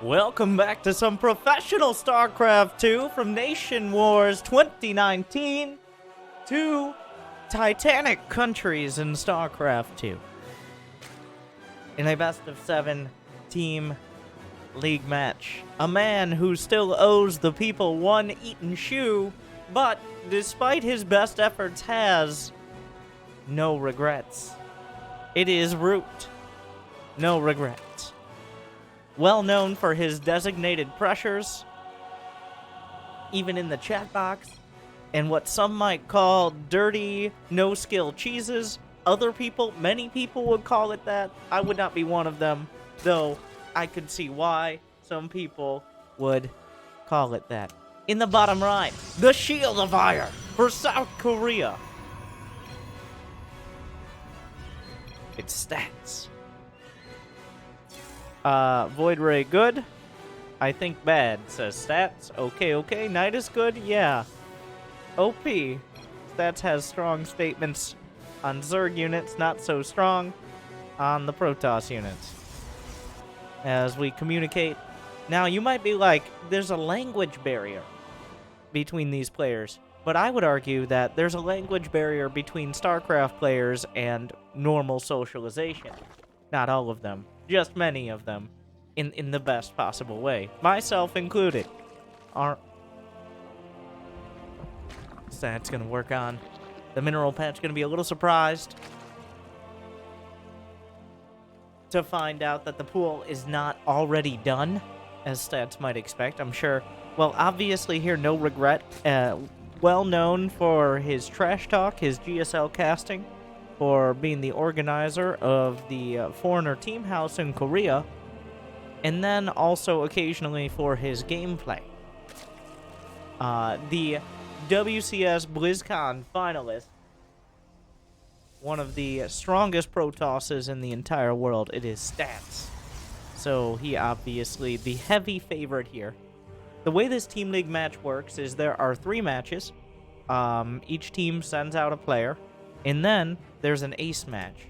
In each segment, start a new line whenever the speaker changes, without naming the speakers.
Welcome back to some professional StarCraft 2 from Nation Wars 2019 to Titanic countries in StarCraft 2. In a best-of-7 team league match, a man who still owes the people one eaten shoe, but despite his best efforts has no regrets. It is Root. No regrets. Well known for his designated pressures, even in the chat box, and what some might call dirty, no-skill cheeses. Many people would call it that. I would not be one of them, though I could see why some people would call it that. In the bottom right, the Shield of Fire for South Korea. Its stats. Void Ray good. I think bad, says Stats. Okay. Knight is good, yeah. OP. Stats has strong statements on Zerg units, not so strong on the Protoss units. As we communicate. Now, you might be like, there's a language barrier between these players. But I would argue that there's a language barrier between StarCraft players and normal socialization. Not all of them. Just many of them, in the best possible way, myself included. That's gonna work on the mineral patch. Gonna be a little surprised to find out that the pool is not already done, as Stats might expect. I'm sure. Well, obviously here, No Regret, well known for his trash talk, his GSL casting, for being the organizer of the Foreigner Team House in Korea, and then also occasionally for his gameplay. The WCS BlizzCon finalist, one of the strongest Protosses in the entire world, it is Stats. So he obviously the heavy favorite here. The way this Team League match works is there are 3 matches. Each team sends out a player. And then there's an ace match,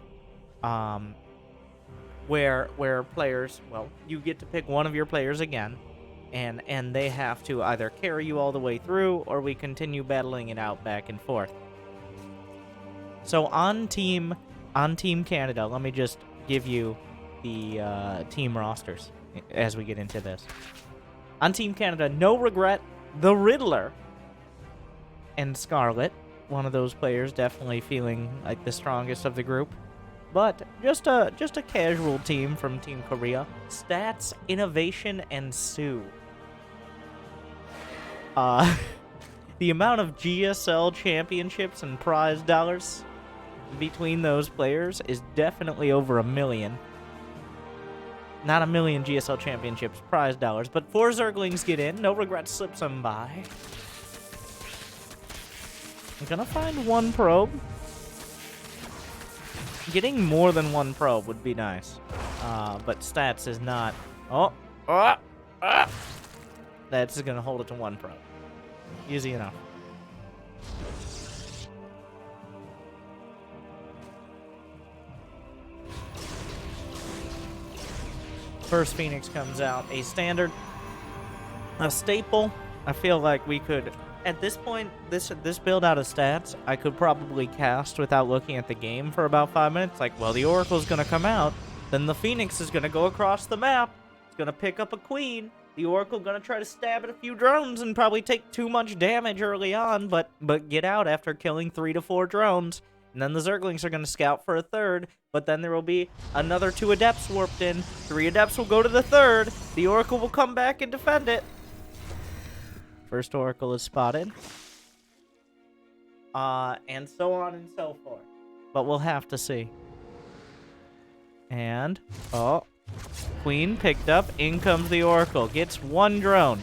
where players, well, you get to pick one of your players again, and they have to either carry you all the way through, or we continue battling it out back and forth. So on Team Canada, let me just give you the team rosters as we get into this. On Team Canada, NoRegret, TheRiddler, and Scarlett. One of those players definitely feeling like the strongest of the group. But just a casual team from Team Korea. Stats, Innovation, and Sue. The amount of GSL championships and prize dollars between those players is definitely over 1 million. Not 1 million GSL championships, prize dollars, but 4 Zerglings get in. No Regret slips them by. I'm gonna find 1 probe. Getting more than 1 probe would be nice. But Stats is not. That's gonna hold it to 1 probe. Easy enough. First Phoenix comes out. A standard. A staple. I feel like we could... At this point, this build out of Stats, I could probably cast without looking at the game for about 5 minutes. Like, well, the Oracle's going to come out, then the Phoenix is going to go across the map, it's going to pick up a Queen, the Oracle going to try to stab at a few drones and probably take too much damage early on, but get out after killing 3 to 4 drones, and then the Zerglings are going to scout for a 3rd, but then there will be another 2 Adepts warped in, 3 Adepts will go to the 3rd, the Oracle will come back and defend it. First Oracle is spotted. And so on and so forth. But we'll have to see. And, Queen picked up. In comes the Oracle. Gets 1 drone.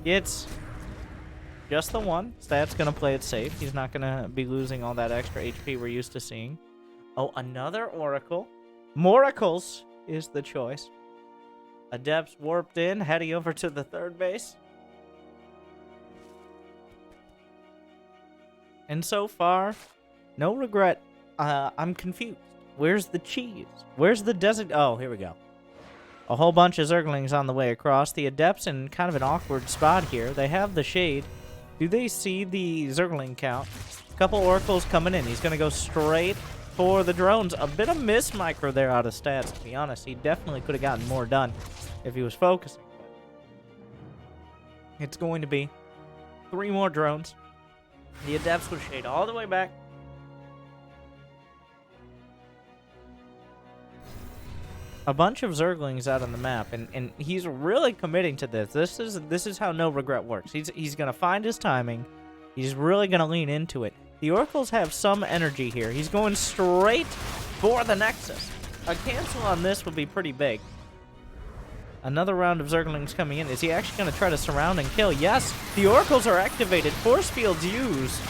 Gets just the 1. Stat's going to play it safe. He's not going to be losing all that extra HP we're used to seeing. Oh, another Oracle. Moracles is the choice. Adepts warped in, heading over to the 3rd base. And so far, No Regret. I'm confused. Where's the cheese? Where's the desert? Oh, here we go. A whole bunch of Zerglings on the way across. The Adepts in kind of an awkward spot here. They have the shade. Do they see the Zergling count? A couple Oracles coming in. He's going to go straight for the drones. A bit of miss micro there out of stats, to be honest. He definitely could have gotten more done if he was focusing. It's going to be 3 more drones. The Adepts with shade all the way back. A bunch of Zerglings out on the map, and he's really committing to this. This is how No Regret works. He's gonna find his timing. He's really gonna lean into it. The Oracles have some energy here. He's going straight for the Nexus. A cancel on this would be pretty big. Another round of Zerglings coming in. Is he actually gonna try to surround and kill? Yes, the Oracles are activated. Force fields used,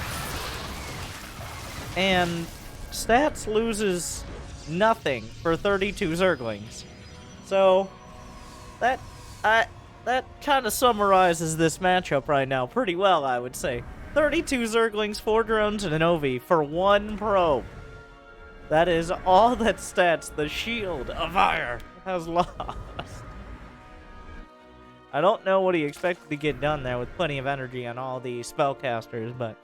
and Stats loses nothing for 32 Zerglings. So that kind of summarizes this matchup right now pretty well, I would say. 32 Zerglings, 4 drones, and an OV for 1 probe. That is all that Stats, the Shield of Fire, has lost. I don't know what he expected to get done there with plenty of energy on all the spellcasters, but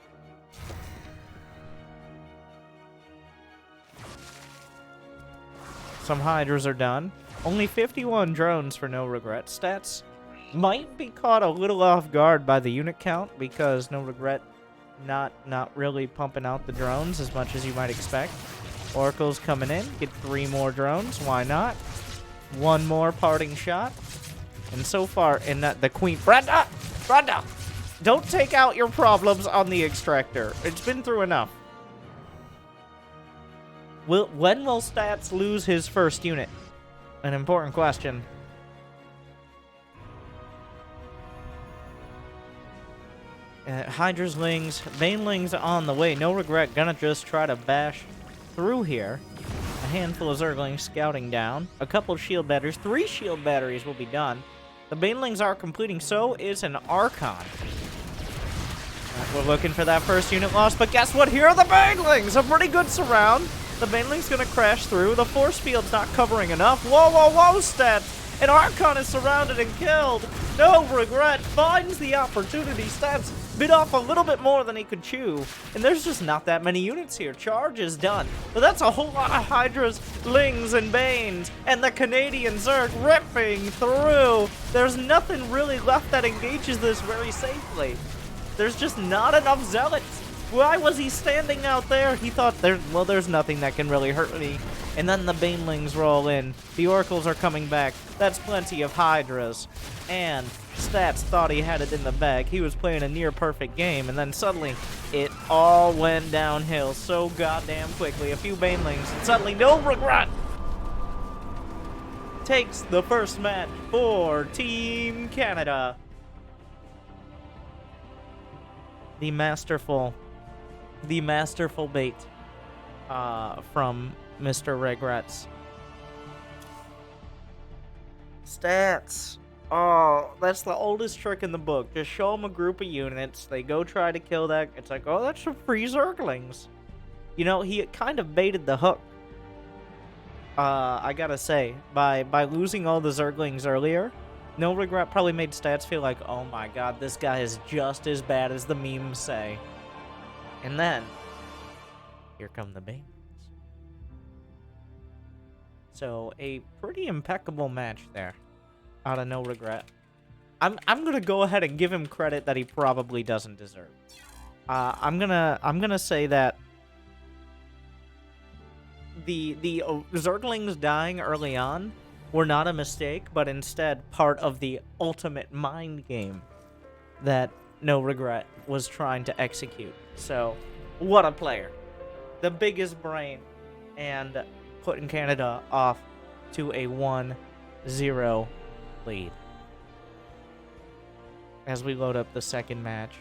some Hydras are done. Only 51 drones for No Regret. Stats might be caught a little off guard by the unit count because No Regret not really pumping out the drones as much as you might expect. Oracle's coming in. Get 3 more drones. Why not? 1 more parting shot. And so far in that, the Queen... Brenda! Don't take out your problems on the Extractor. It's been through enough. When will Stats lose his first unit? An important question. Hydraslings, Banelings on the way. No Regret gonna just try to bash through here. A handful of Zerglings scouting down. A couple of shield batteries. 3 shield batteries will be done. The Banelings are completing. So is an Archon. We're looking for that first unit loss, but guess what? Here are the Banelings! A pretty good surround. The Baneling's gonna crash through. The force field's not covering enough. Whoa, Stats! An Archon is surrounded and killed. No Regret finds the opportunity. Stats bit off a little bit more than he could chew. And there's just not that many units here. Charge is done. But that's a whole lot of Hydras, Lings, and Banes. And the Canadian Zerg ripping through. There's nothing really left that engages this very safely. There's just not enough Zealots. Why was he standing out there? He thought, there's nothing that can really hurt me. And then the Banelings roll in. The Oracles are coming back. That's plenty of Hydras. And Stats thought he had it in the bag. He was playing a near-perfect game. And then suddenly, it all went downhill so goddamn quickly. A few Banelings, and suddenly, No Regret takes the first match for Team Canada. The masterful bait from Mr. Regrets. Stats. Oh, that's the oldest trick in the book. Just show them a group of units. They go try to kill that. It's like, oh, that's some free Zerglings. You know, he kind of baited the hook. I gotta say, by losing all the Zerglings earlier, No Regret probably made Stats feel like, oh my god, this guy is just as bad as the memes say. And then, here come the Banelings. So, a pretty impeccable match there, out of No Regret. I'm gonna go ahead and give him credit that he probably doesn't deserve. I'm gonna say that the Zerglings dying early on were not a mistake, but instead part of the ultimate mind game that No Regret was trying to execute. So, what a player. The biggest brain, and putting Canada off to a 1-0 lead. As we load up the second match,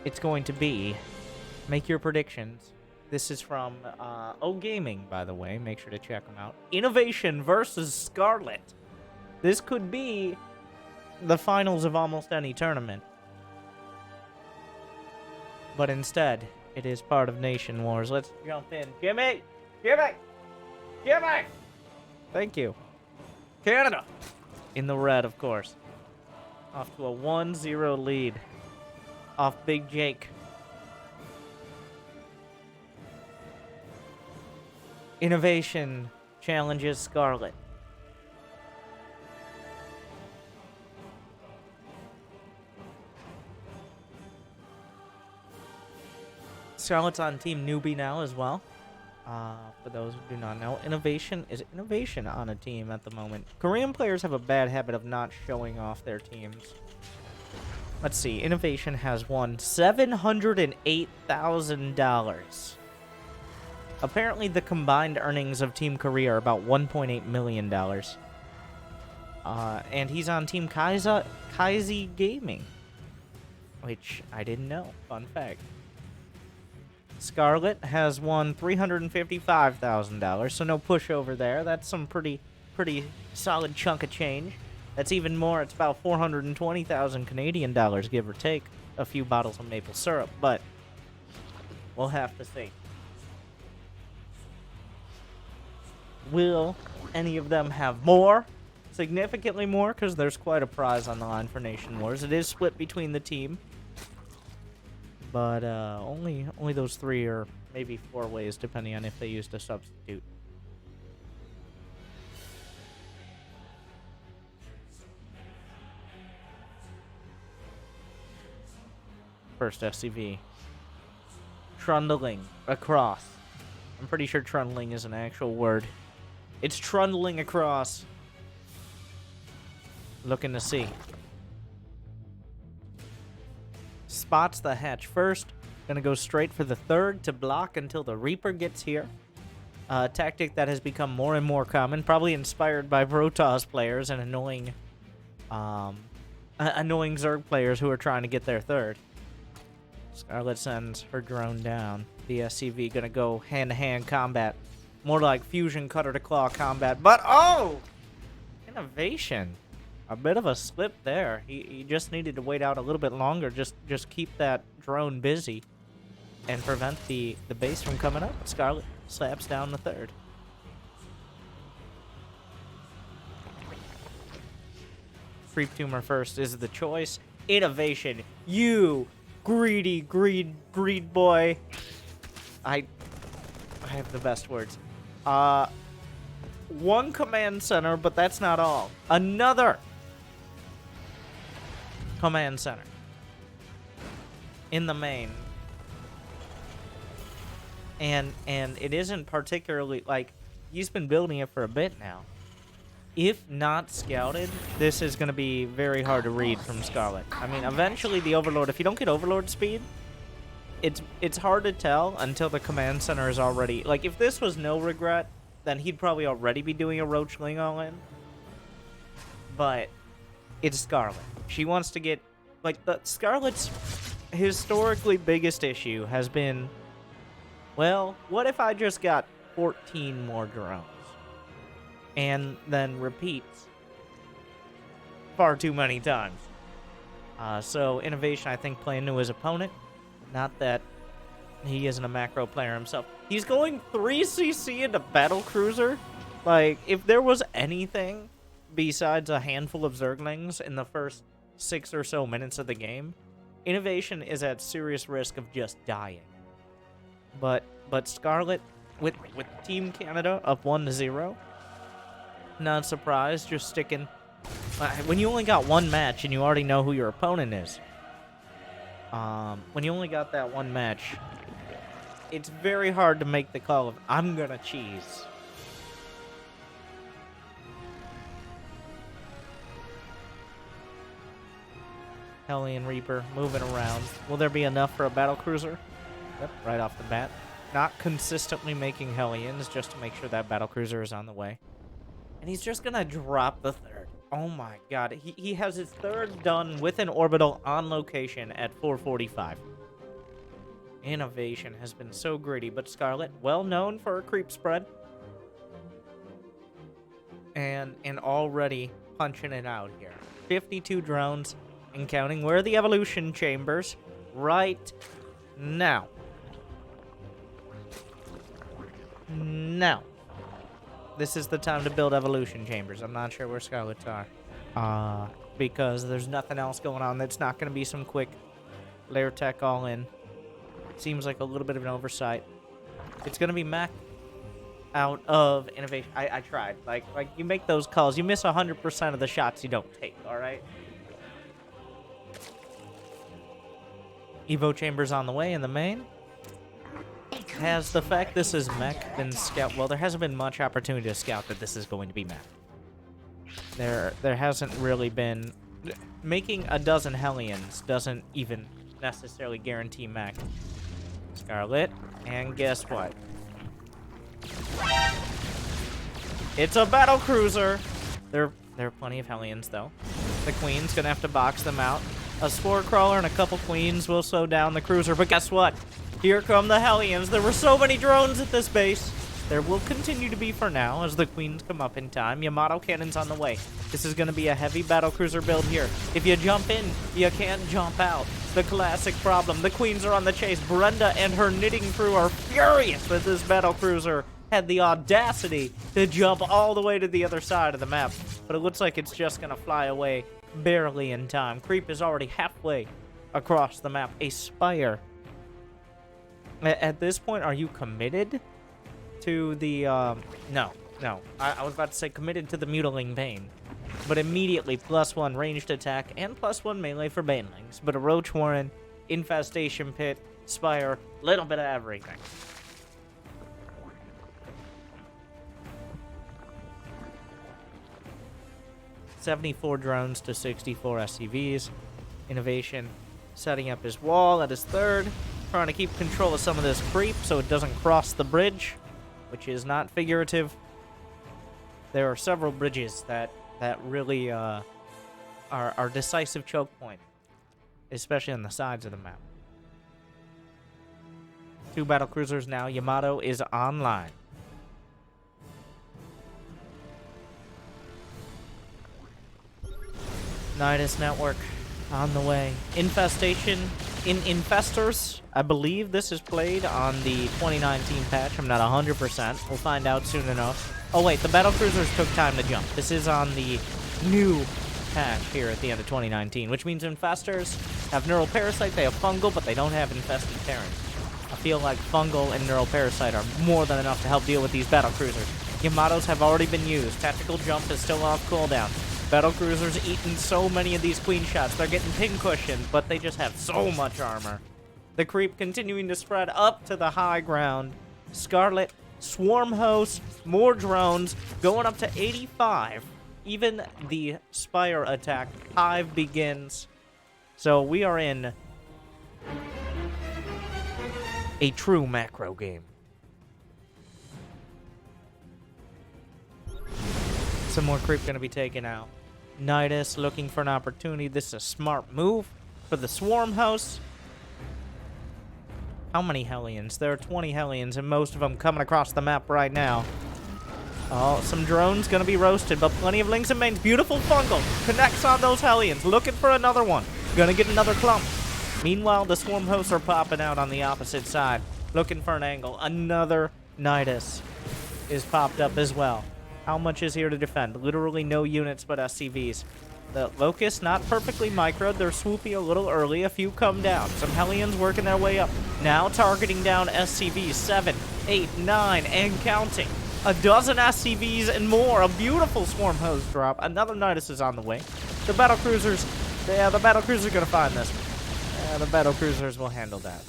it's going to be, make your predictions. This is from O Gaming, by the way. Make sure to check them out. Innovation versus Scarlett. This could be the finals of almost any tournament. But instead, it is part of Nation Wars. Let's jump in. Jimmy! Thank you. Canada in the red, of course. Off to a 1-0 lead. Off Big Jake. Innovation challenges Scarlett. Scarlett's on Team Newbie now as well. For those who do not know, Innovation is Innovation on a team at the moment. Korean players have a bad habit of not showing off their teams. Let's see. Innovation has won $708,000. Apparently, the combined earnings of Team Korea are about $1.8 million. And he's on Team Kaizi Gaming, which I didn't know. Fun fact. Scarlett has won $355,000, so no pushover there. That's some pretty solid chunk of change. That's even more. It's about 420,000 Canadian dollars, give or take a few bottles of maple syrup, but we'll have to see. Will any of them have more? Significantly more, because there's quite a prize on the line for Nation Wars. It is split between the team. But only those 3 or maybe 4 ways, depending on if they used a substitute. First SCV. Trundling across. I'm pretty sure trundling is an actual word. It's trundling across. Looking to see. Spots the hatch first. Gonna go straight for the third to block until the Reaper gets here. A tactic that has become more and more common, probably inspired by Protoss players and annoying Zerg players who are trying to get their third. Scarlett sends her drone down. The SCV gonna go hand-to-hand combat. More like fusion cutter-to-claw combat, but oh! Innovation. A bit of a slip there. He just needed to wait out a little bit longer. Just keep that drone busy and prevent the base from coming up. Scarlett slaps down the third. Creep Tumor first is the choice. Innovation. You greedy greed boy. I have the best words. One command center, but that's not all. Another command center in the main, and it isn't particularly, like, he's been building it for a bit now. If not scouted, this is going to be very hard to read from Scarlett. I mean, eventually the Overlord, if you don't get Overlord speed, it's hard to tell until the command center is already, like, if this was NoRegret, then he'd probably already be doing a Roachling all-in. But it's Scarlett. She wants to get, like, Scarlett's historically biggest issue has been, well, what if I just got 14 more drones? And then repeats far too many times. So Innovation, I think, playing to his opponent. Not that he isn't a macro player himself. He's going 3cc into Battlecruiser. Like, if there was anything besides a handful of Zerglings in the first 6 or so minutes of the game, Innovation is at serious risk of just dying. But Scarlett, with Team Canada up 1-0, not surprised, just sticking. When you only got one match and you already know who your opponent is, when you only got that one match, it's very hard to make the call of, I'm gonna cheese. Hellion Reaper moving around. Will there be enough for a Battlecruiser? Yep, right off the bat. Not consistently making Hellions just to make sure that Battlecruiser is on the way. And he's just gonna drop the third. Oh my god. He has his third done with an orbital on location at 4:45. Innovation has been so greedy, but Scarlett, well known for her creep spread. And already punching it out here. 52 drones and counting. Where are the evolution chambers? Right now. Now. This is the time to build evolution chambers. I'm not sure where Scarlets are. Because there's nothing else going on. That's not going to be some quick lair tech all in. Seems like a little bit of an oversight. It's going to be mech out of innovation. I tried. Like you make those calls. You miss 100% of the shots you don't take, all right? Evo chambers on the way in the main. Has the fact this is mech been scout? Well, there hasn't been much opportunity to scout that this is going to be mech. There hasn't really been. Making a dozen Hellions doesn't even necessarily guarantee mech. Scarlett, and guess what? It's a battle cruiser. There are plenty of Hellions though. The Queen's gonna have to box them out. A Spore Crawler and a couple Queens will slow down the cruiser, but guess what? Here come the Hellions. There were so many drones at this base. There will continue to be for now as the Queens come up in time. Yamato cannons on the way. This is going to be a heavy battlecruiser build here. If you jump in, you can't jump out. The classic problem. The Queens are on the chase. Brenda and her knitting crew are furious that this battlecruiser had the audacity to jump all the way to the other side of the map. But it looks like it's just going to fly away barely in time. Creep is already halfway across the map. A Spire. At this point, are you committed to the, no. I was about to say committed to the Mutiling Bane. But immediately, +1 ranged attack and +1 melee for Banelings. But a Roach Warren, Infestation Pit, Spire, little bit of everything. $74 drones to 64 SCVs. Innovation setting up his wall at his third. Trying to keep control of some of this creep so it doesn't cross the bridge, which is not figurative. There are several bridges that really are decisive choke point, especially on the sides of the map. 2 battlecruisers now. Yamato is online. Nidus Network on the way. Infestation in Infestors. I believe this is played on the 2019 patch. I'm not 100%. We'll find out soon enough. Oh, wait. The battlecruisers took time to jump. This is on the new patch here at the end of 2019, which means Infestors have Neural Parasite. They have Fungal, but they don't have Infested Terran. I feel like Fungal and Neural Parasite are more than enough to help deal with these battlecruisers. Yamatos have already been used. Tactical Jump is still off cooldown. Battlecruisers eating so many of these Queen shots. They're getting pin cushioned, but they just have so much armor. The creep continuing to spread up to the high ground. Scarlet, Swarm Host, more drones, going up to 85. Even the Spire attack, Hive begins. So we are in a true macro game. Some more creep going to be taken out. Nidus looking for an opportunity. This is a smart move for the Swarm House. How many Hellions? There are 20 Hellions, and most of them coming across the map right now. Oh, some drones going to be roasted, but plenty of links and mains. Beautiful Fungal connects on those Hellions. Looking for another one. Going to get another clump. Meanwhile, the Swarm Hosts are popping out on the opposite side. Looking for an angle. Another Nidus is popped up as well. How much is here to defend? Literally no units but SCVs. The Locust not perfectly microed. They're swoopy a little early. A few come down. Some Hellions working their way up. Now targeting down SCVs. 7, 8, 9, and counting. A dozen SCVs and more. A beautiful Swarm Hose drop. Another Nidus is on the way. The battlecruisers. Yeah, the battlecruisers are going to find this. Yeah, the battlecruisers will handle that.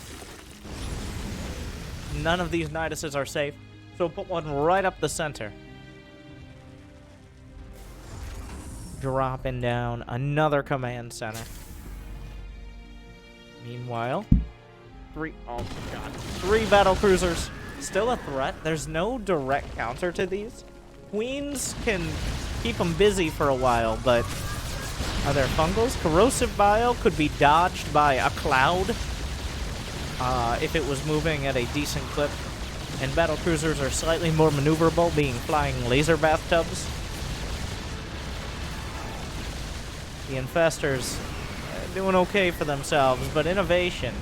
None of these Niduses are safe. So put one right up the center. Dropping down another command center. Meanwhile, 3 battlecruisers. Still a threat. There's no direct counter to these. Queens can keep them busy for a while, but are there Fungals? Corrosive Bile could be dodged by a cloud if it was moving at a decent clip. And battlecruisers are slightly more maneuverable, being flying laser bathtubs. The Infestors doing okay for themselves, but Innovation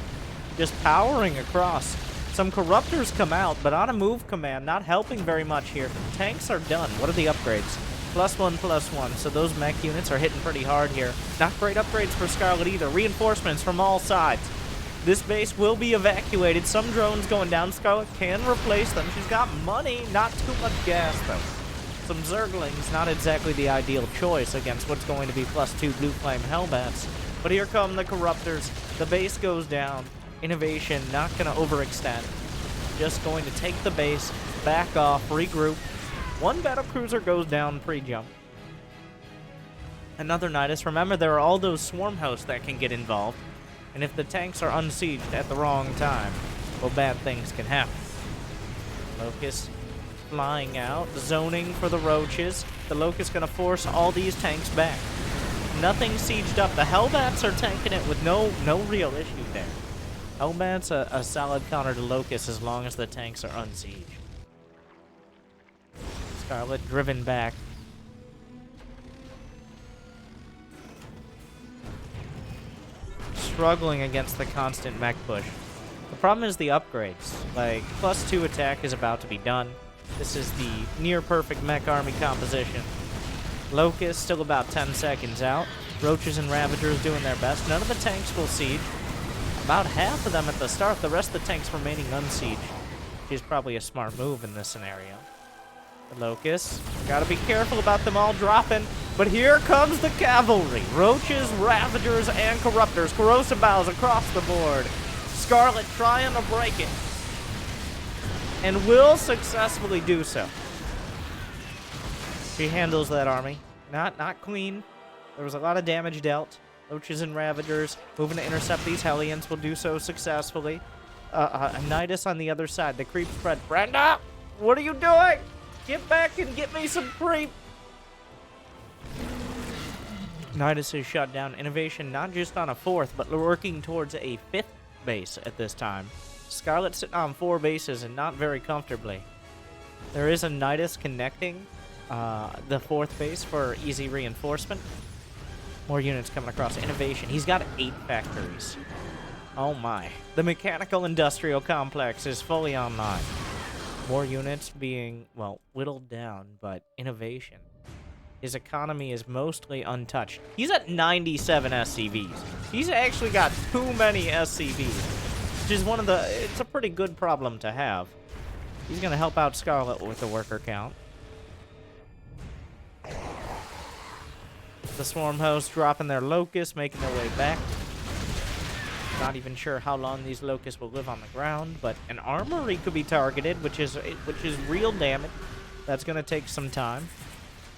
just powering across. Some Corruptors come out, but on a move command, not helping very much here. Tanks are done. What are the upgrades? +1/+1, so those mech units are hitting pretty hard here. Not great upgrades for Scarlett either. Reinforcements from all sides. This base will be evacuated. Some drones going down. Scarlett can replace them. She's got money, not too much gas, though. Some Zerglings, not exactly the ideal choice against what's going to be +2 Blue Flame Hellbats. But here come the Corruptors. The base goes down. Innovation, not going to overextend. Just going to take the base, back off, regroup. One battlecruiser goes down pre-jump. Another Nidus. Remember, there are all those swarm hosts that can get involved. And if the tanks are unsieged at the wrong time, well, bad things can happen. Locust flying out, zoning for the roaches. The Locust going to force all these tanks back. Nothing sieged up. The Hellbats are tanking it with no real issue there. Hellbats a solid counter to Locust as long as the tanks are unsieged. Scarlett driven back. Struggling against the constant mech push. The problem is the upgrades. Like, +2 attack is about to be done. This is the near-perfect mech army composition. Locust still about 10 seconds out. Roaches and Ravagers doing their best. None of the tanks will siege. About half of them at the start. The rest of the tanks remaining unsieged. Which is probably a smart move in this scenario. The Locusts. Gotta be careful about them all dropping. But here comes the cavalry. Roaches, Ravagers, and Corruptors. Corrosive Bows across the board. Scarlett trying to break it. And will successfully do so. She handles that army. Not clean. There was a lot of damage dealt. Roaches and Ravagers moving to intercept these Hellions will do so successfully. A Nidus on the other side. The creep spread. Brenda! What are you doing? Get back and get me some creep! Nidus is shut down. Innovation not just on a 4th, but working towards a 5th base at this time. Scarlett sitting on 4 bases and not very comfortably. There is a Nidus connecting the 4th base for easy reinforcement. More units coming across. Innovation. He's got 8 factories. Oh my. The mechanical industrial complex is fully online. More units being, well, whittled down, but Innovation. His economy is mostly untouched. He's at 97 SCVs. He's actually got too many SCVs, which is one of the... It's a pretty good problem to have. He's going to help out Scarlett with the worker count. The Swarm hosts dropping their Locusts, making their way back. Not even sure how long these Locusts will live on the ground, but an armory could be targeted, which is real damage. That's going to take some time.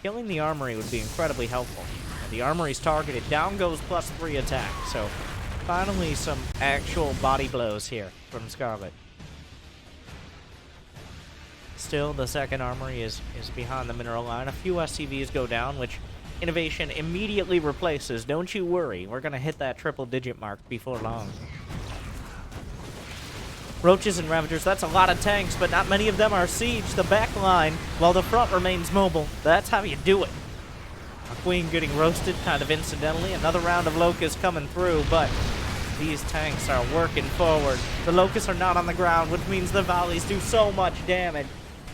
Killing the armory would be incredibly helpful. The armory's targeted. Down goes +3 attack. So finally some actual body blows here from Scarlett. Still, the second armory is behind the mineral line. A few SCVs go down, which Innovation immediately replaces. Don't you worry. We're going to hit that triple-digit mark before long. Roaches and Ravagers, that's a lot of tanks, but not many of them are sieged. The back line, while the front remains mobile. That's how you do it. A Queen getting roasted kind of incidentally. Another round of Locusts coming through, but these tanks are working forward. The Locusts are not on the ground, which means the volleys do so much damage.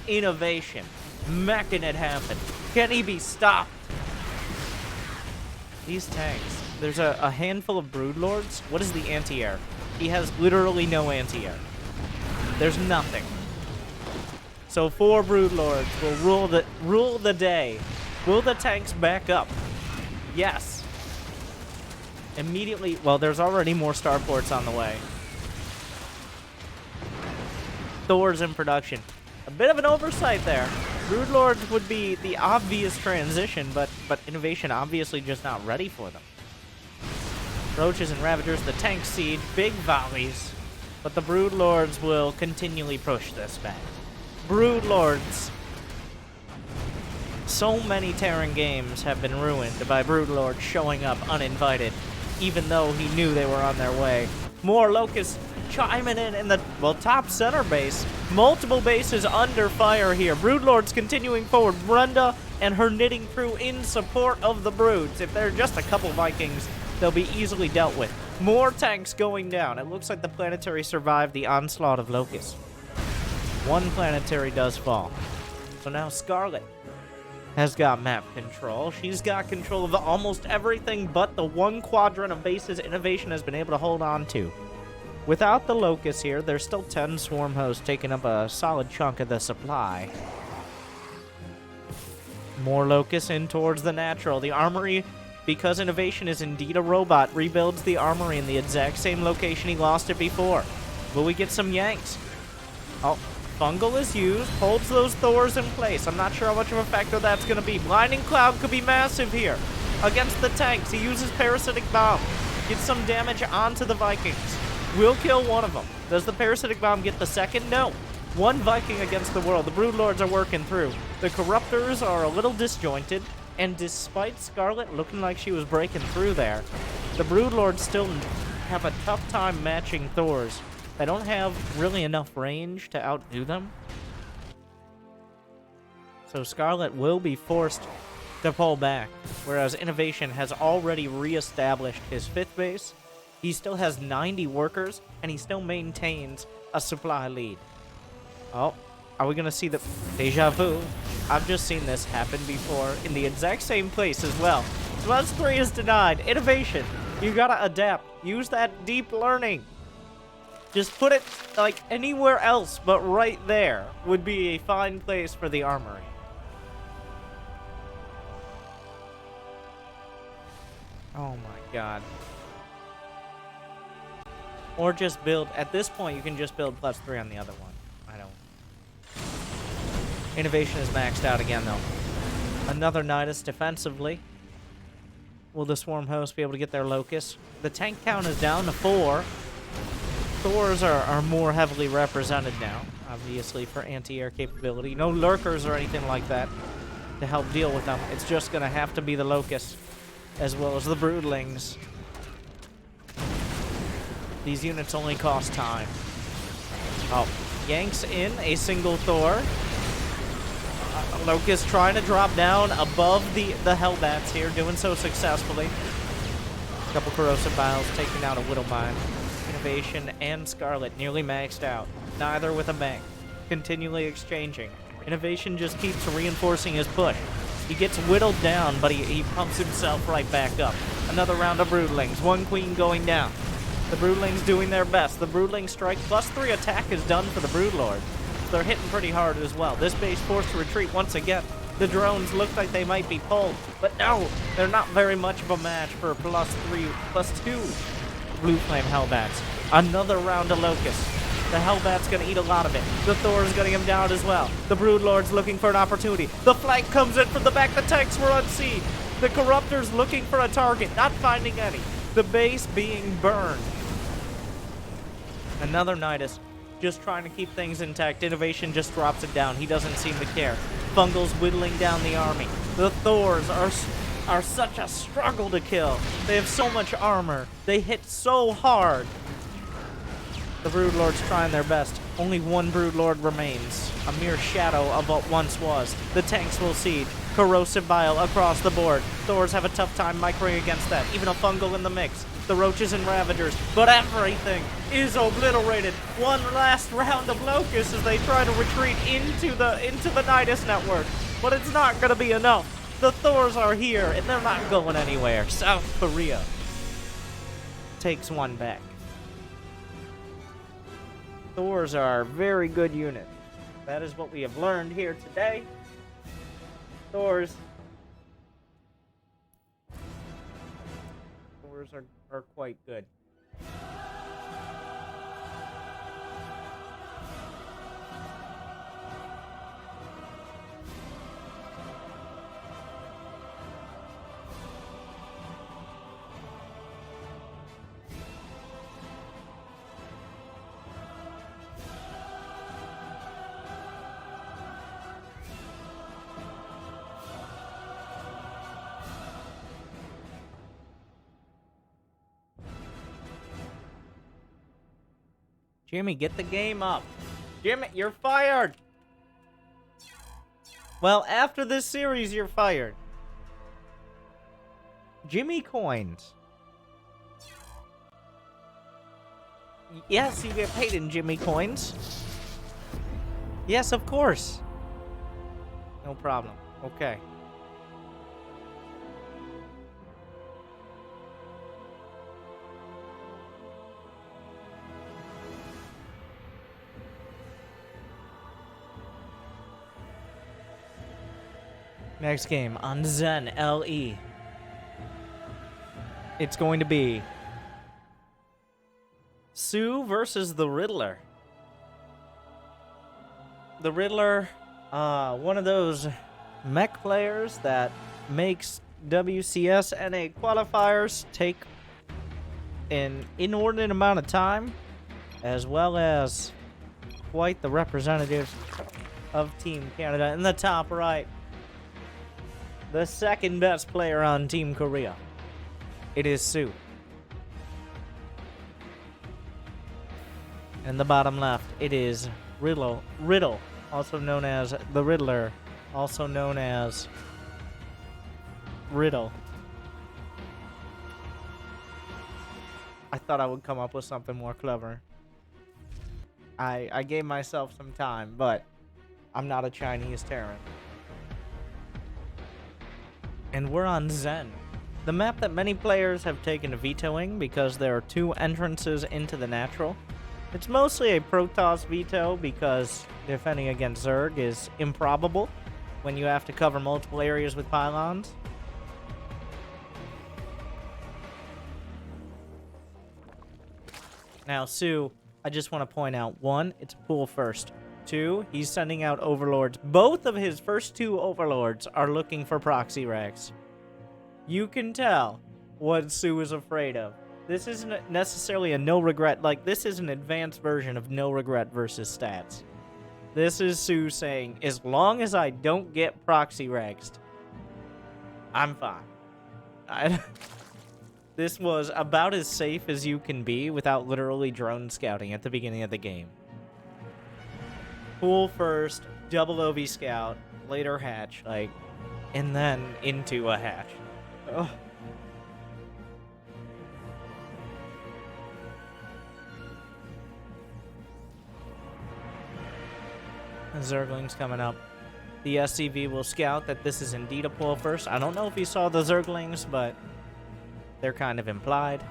Innovation. Making it happen. Can he be stopped? These tanks. There's a handful of Broodlords. What is the anti-air? He has literally no anti-air. There's nothing. So 4 Broodlords will rule the day. Will the tanks back up? Yes. Immediately. Well, there's already more starports on the way. Thor's in production. A bit of an oversight there. Broodlords would be the obvious transition, but Innovation obviously just not ready for them. Roaches and Ravagers, the tank siege, big volleys, but the Broodlords will continually push this back. Broodlords. So many Terran games have been ruined by Broodlords showing up uninvited, even though he knew they were on their way. More Locusts chiming in the, well, top center base. Multiple bases under fire here. Broodlords continuing forward. Brenda and her knitting crew in support of the Broods. If there are just a couple Vikings, they'll be easily dealt with. More tanks going down. It looks like the planetary survived the onslaught of Locusts. One planetary does fall. So now Scarlett has got map control. She's got control of almost everything but the one quadrant of bases Innovation has been able to hold on to. Without the Locusts here, there's still 10 swarm hosts taking up a solid chunk of the supply. More Locusts in towards the natural. The armory, because Innovation is indeed a robot, rebuilds the armory in the exact same location he lost it before. Will we get some yanks? Oh, Fungal is used, holds those Thors in place. I'm not sure how much of a factor that's going to be. Blinding Cloud could be massive here against the tanks. He uses Parasitic Bomb. Gets some damage onto the Vikings. Will kill one of them. Does the Parasitic Bomb get the second? No. One Viking against the world. The Broodlords are working through. The Corruptors are a little disjointed. And despite Scarlett looking like she was breaking through there, the Broodlords still have a tough time matching Thors. They don't have really enough range to outdo them. So Scarlett will be forced to pull back, whereas Innovation has already reestablished his 5th base. He still has 90 workers, and he still maintains a supply lead. Oh, are we going to see the deja vu? I've just seen this happen before in the exact same place as well. +3 is denied. Innovation, you got to adapt. Use that deep learning. Just put it, like, anywhere else but right there would be a fine place for the armory. Oh my god. Or just build, at this point, you can just build +3 on the other one. I don't. Innovation is maxed out again, though. Another Nidus defensively. Will the Swarm Host be able to get their Locust? The tank count is down to 4. Thors are more heavily represented now, obviously, for anti-air capability. No lurkers or anything like that to help deal with them. It's just going to have to be the Locusts, as well as the Broodlings. These units only cost time. Oh, yanks in a single Thor. Locust trying to drop down above the Hellbats here, doing so successfully. A couple Corrosive Vials taking out a Widowmine. Innovation and Scarlett nearly maxed out, neither with a bank. Continually exchanging. Innovation just keeps reinforcing his push. He gets whittled down, but he pumps himself right back up. Another round of Broodlings, one Queen going down. The Broodlings doing their best. The Broodling strike +3 attack is done for the Broodlord. They're hitting pretty hard as well. This base forced to retreat once again. The drones look like they might be pulled, but no, they're not very much of a match for +2 Blue Flame Hellbats. Another round of Locusts. The Hellbat's gonna eat a lot of it. The Thor's getting him down as well. The Broodlord's looking for an opportunity. The flank comes in from the back. The tanks were unseen. The Corruptor's looking for a target, not finding any. The base being burned. Another Nidus, just trying to keep things intact. Innovation just drops it down. He doesn't seem to care. Fungal's whittling down the army. The Thors are such a struggle to kill. They have so much armor. They hit so hard. The Broodlords trying their best. Only one Broodlord remains. A mere shadow of what once was. The tanks will siege. Corrosive Bile across the board. Thors have a tough time microing against that. Even a Fungal in the mix. The Roaches and Ravagers. But everything is obliterated. One last round of Locusts as they try to retreat into the Nidus network. But it's not going to be enough. The Thors are here, and they're not going anywhere. South Korea takes one back. Thors are a very good unit. That is what we have learned here today. Thors are quite good. Jimmy, get the game up. Jimmy, you're fired. Well, after this series, you're fired. Jimmy coins. Yes, you get paid in Jimmy coins. Yes, of course. No problem. Okay. Next game on Zen LE. It's going to be Sue versus the Riddler. The Riddler, one of those mech players that makes WCS NA qualifiers take an inordinate amount of time, as well as quite the representative of Team Canada. In the top right, the second best player on Team Korea. It is Sue. In the bottom left, it is Riddle, also known as the Riddler, also known as Riddle. I thought I would come up with something more clever. I gave myself some time, but I'm not a Chinese Terran. And we're on Zen, the map that many players have taken to vetoing because there are 2 entrances into the natural. It's mostly a Protoss veto because defending against Zerg is improbable when you have to cover multiple areas with pylons. Now, Sue, I just want to point out, 1, it's pool first. 2, he's sending out overlords. Both of his first 2 overlords are looking for proxy racks. You can tell what Sue is afraid of. This isn't necessarily a no regret, like this is an advanced version of no regret versus stats. This is Sue saying, as long as I don't get proxy racks, I'm fine. This was about as safe as you can be without literally drone scouting at the beginning of the game. Pool first, double OV scout, later hatch, like, and then into a hatch. Ugh. Zerglings coming up. The SCV will scout that this is indeed a pull first. I don't know if he saw the Zerglings, but they're kind of implied.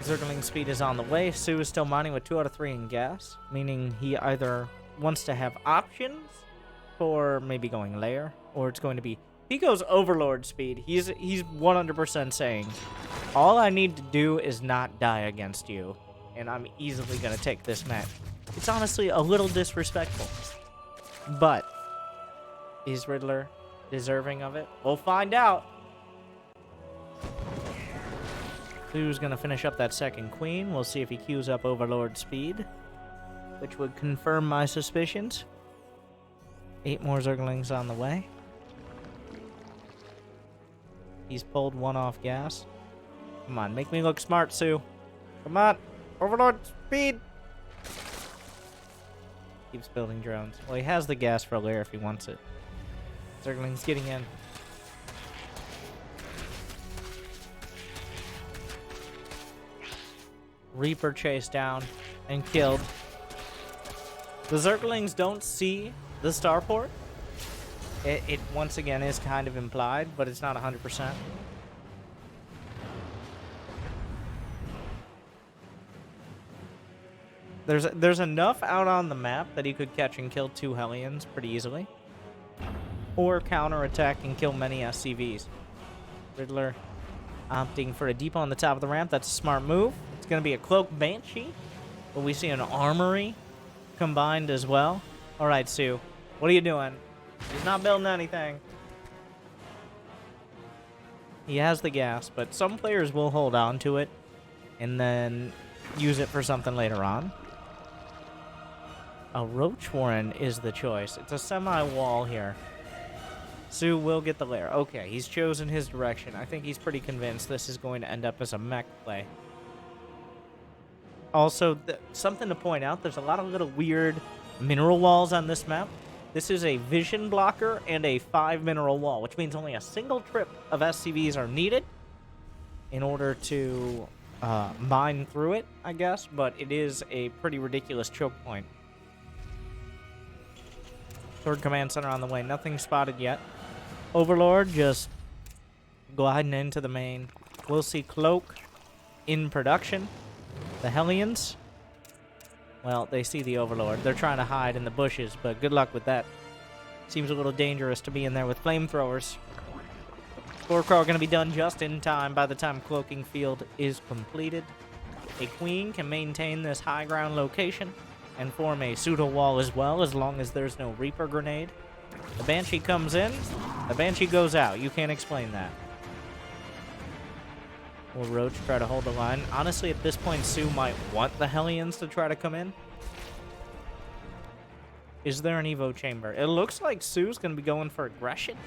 Zergling speed is on the way. Sue is still mining with 2 out of 3 in gas, meaning he either wants to have options for maybe going lair, or it's going to be... He goes Overlord speed. He's 100% saying, all I need to do is not die against you, and I'm easily going to take this match. It's honestly a little disrespectful. But is Riddler deserving of it? We'll find out. Sue's going to finish up that second queen. We'll see if he queues up Overlord speed, which would confirm my suspicions. 8 more Zerglings on the way. He's pulled 1 off gas. Come on, make me look smart, Sue. Come on, Overlord speed. Keeps building drones. Well, he has the gas for a lair if he wants it. Zergling's getting in. Reaper chased down and killed. The Zerglings don't see the starport. It once again is kind of implied, but it's not 100%. There's enough out on the map that he could catch and kill 2 Hellions pretty easily. Or counterattack and kill many SCVs. Riddler opting for a depot on the top of the ramp. That's a smart move. It's going to be a Cloak Banshee. But we see an Armory combined as well. Alright, Sue. What are you doing? He's not building anything. He has the gas, but some players will hold on to it and then use it for something later on. A Roach Warren is the choice. It's a semi-wall here. Sue will get the lair. Okay, he's chosen his direction. I think he's pretty convinced this is going to end up as a mech play. Also, something to point out, there's a lot of little weird mineral walls on this map. This is a vision blocker and a 5 mineral wall, which means only a single trip of SCVs are needed in order to mine through it, I guess, but it is a pretty ridiculous choke point. Third command center on the way. Nothing spotted yet. Overlord just gliding into the main. We'll see Cloak in production. The Hellions, well, they see the Overlord. They're trying to hide in the bushes, but good luck with that. Seems a little dangerous to be in there with flamethrowers. Scorecrawl going to be done just in time by the time Cloaking Field is completed. A Queen can maintain this high ground location and form a pseudo wall as well, as long as there's no Reaper grenade. The Banshee comes in, the Banshee goes out. You can't explain that. Will Roach try to hold the line? Honestly, at this point, Sue might want the Hellions to try to come in. Is there an Evo chamber? It looks like Sue's going to be going for aggression.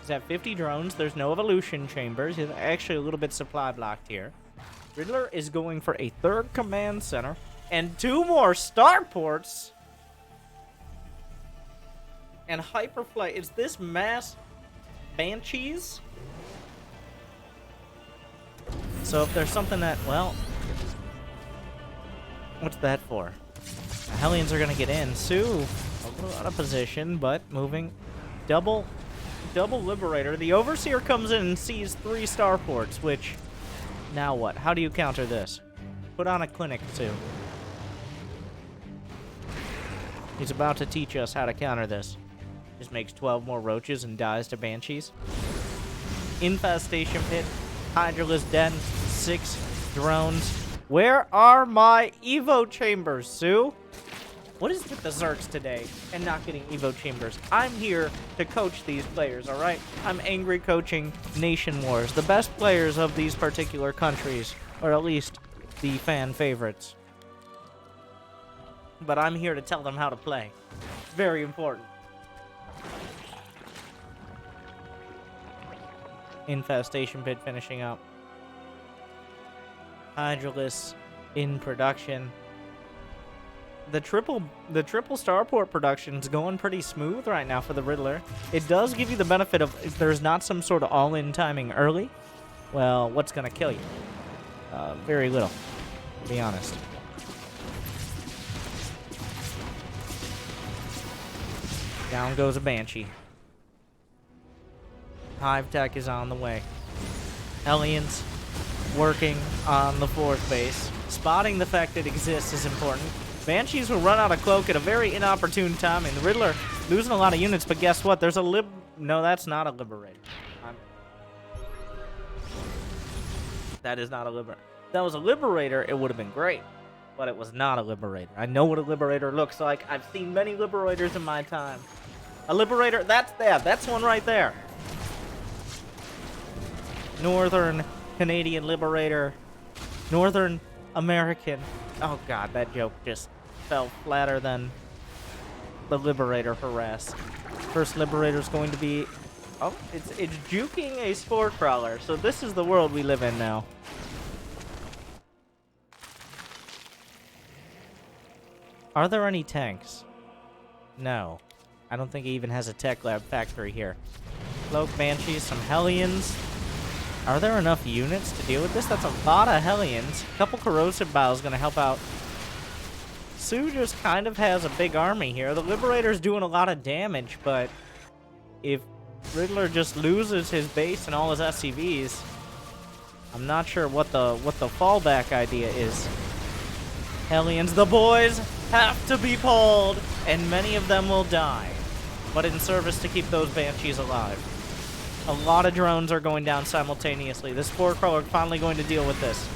He's at 50 drones. There's no evolution chambers. He's actually a little bit supply blocked here. Riddler is going for a 3rd command center and 2 more starports. And hyperflight. Is this mass Banshees? So if there's something that, well, what's that for? The Hellions are going to get in. Sue, a little out of position, but moving. Double Liberator. The Overseer comes in and sees 3 starports, which, now what? How do you counter this? Put on a clinic, Sue. He's about to teach us how to counter this. Just makes 12 more roaches and dies to Banshees. Infestation Pit. Hydralis Den, 6 drones. Where are my Evo chambers, Sue? What is with the Zerks today and not getting Evo chambers? I'm here to coach these players, all right? I'm angry coaching Nation Wars, the best players of these particular countries, or at least the fan favorites. But I'm here to tell them how to play. Very important. Infestation Pit finishing up. Hydralis in production. The triple starport production's going pretty smooth right now for the Riddler. It does give you the benefit of, if there's not some sort of all-in timing early, well, what's gonna kill you? Very little, to be honest. Down goes a Banshee. Hive Tech is on the way. Hellions working on the 4th base. Spotting the fact that it exists is important. Banshees will run out of cloak at a very inopportune time, and the Riddler losing a lot of units, but guess what? There's a No, that's not a Liberator. That is not a Liberator. If that was a Liberator, it would have been great, but it was not a Liberator. I know what a Liberator looks like. I've seen many Liberators in my time. A Liberator, that's one right there. Northern Canadian Liberator. Northern American. Oh god, that joke just fell flatter than the Liberator harass. First Liberator's going to be... Oh, it's juking a Spore Crawler. So this is the world we live in now. Are there any tanks? No. I don't think he even has a tech lab factory here. Cloak Banshees, some Hellions. Are there enough units to deal with this? That's a lot of Hellions. A couple Corrosive Bows going to help out. Sue just kind of has a big army here. The Liberator's doing a lot of damage, but if Riddler just loses his base and all his SCVs, I'm not sure what the fallback idea is. Hellions, the boys have to be pulled, and many of them will die, but in service to keep those Banshees alive. A lot of drones are going down simultaneously. The Spore Crawler finally going to deal with this.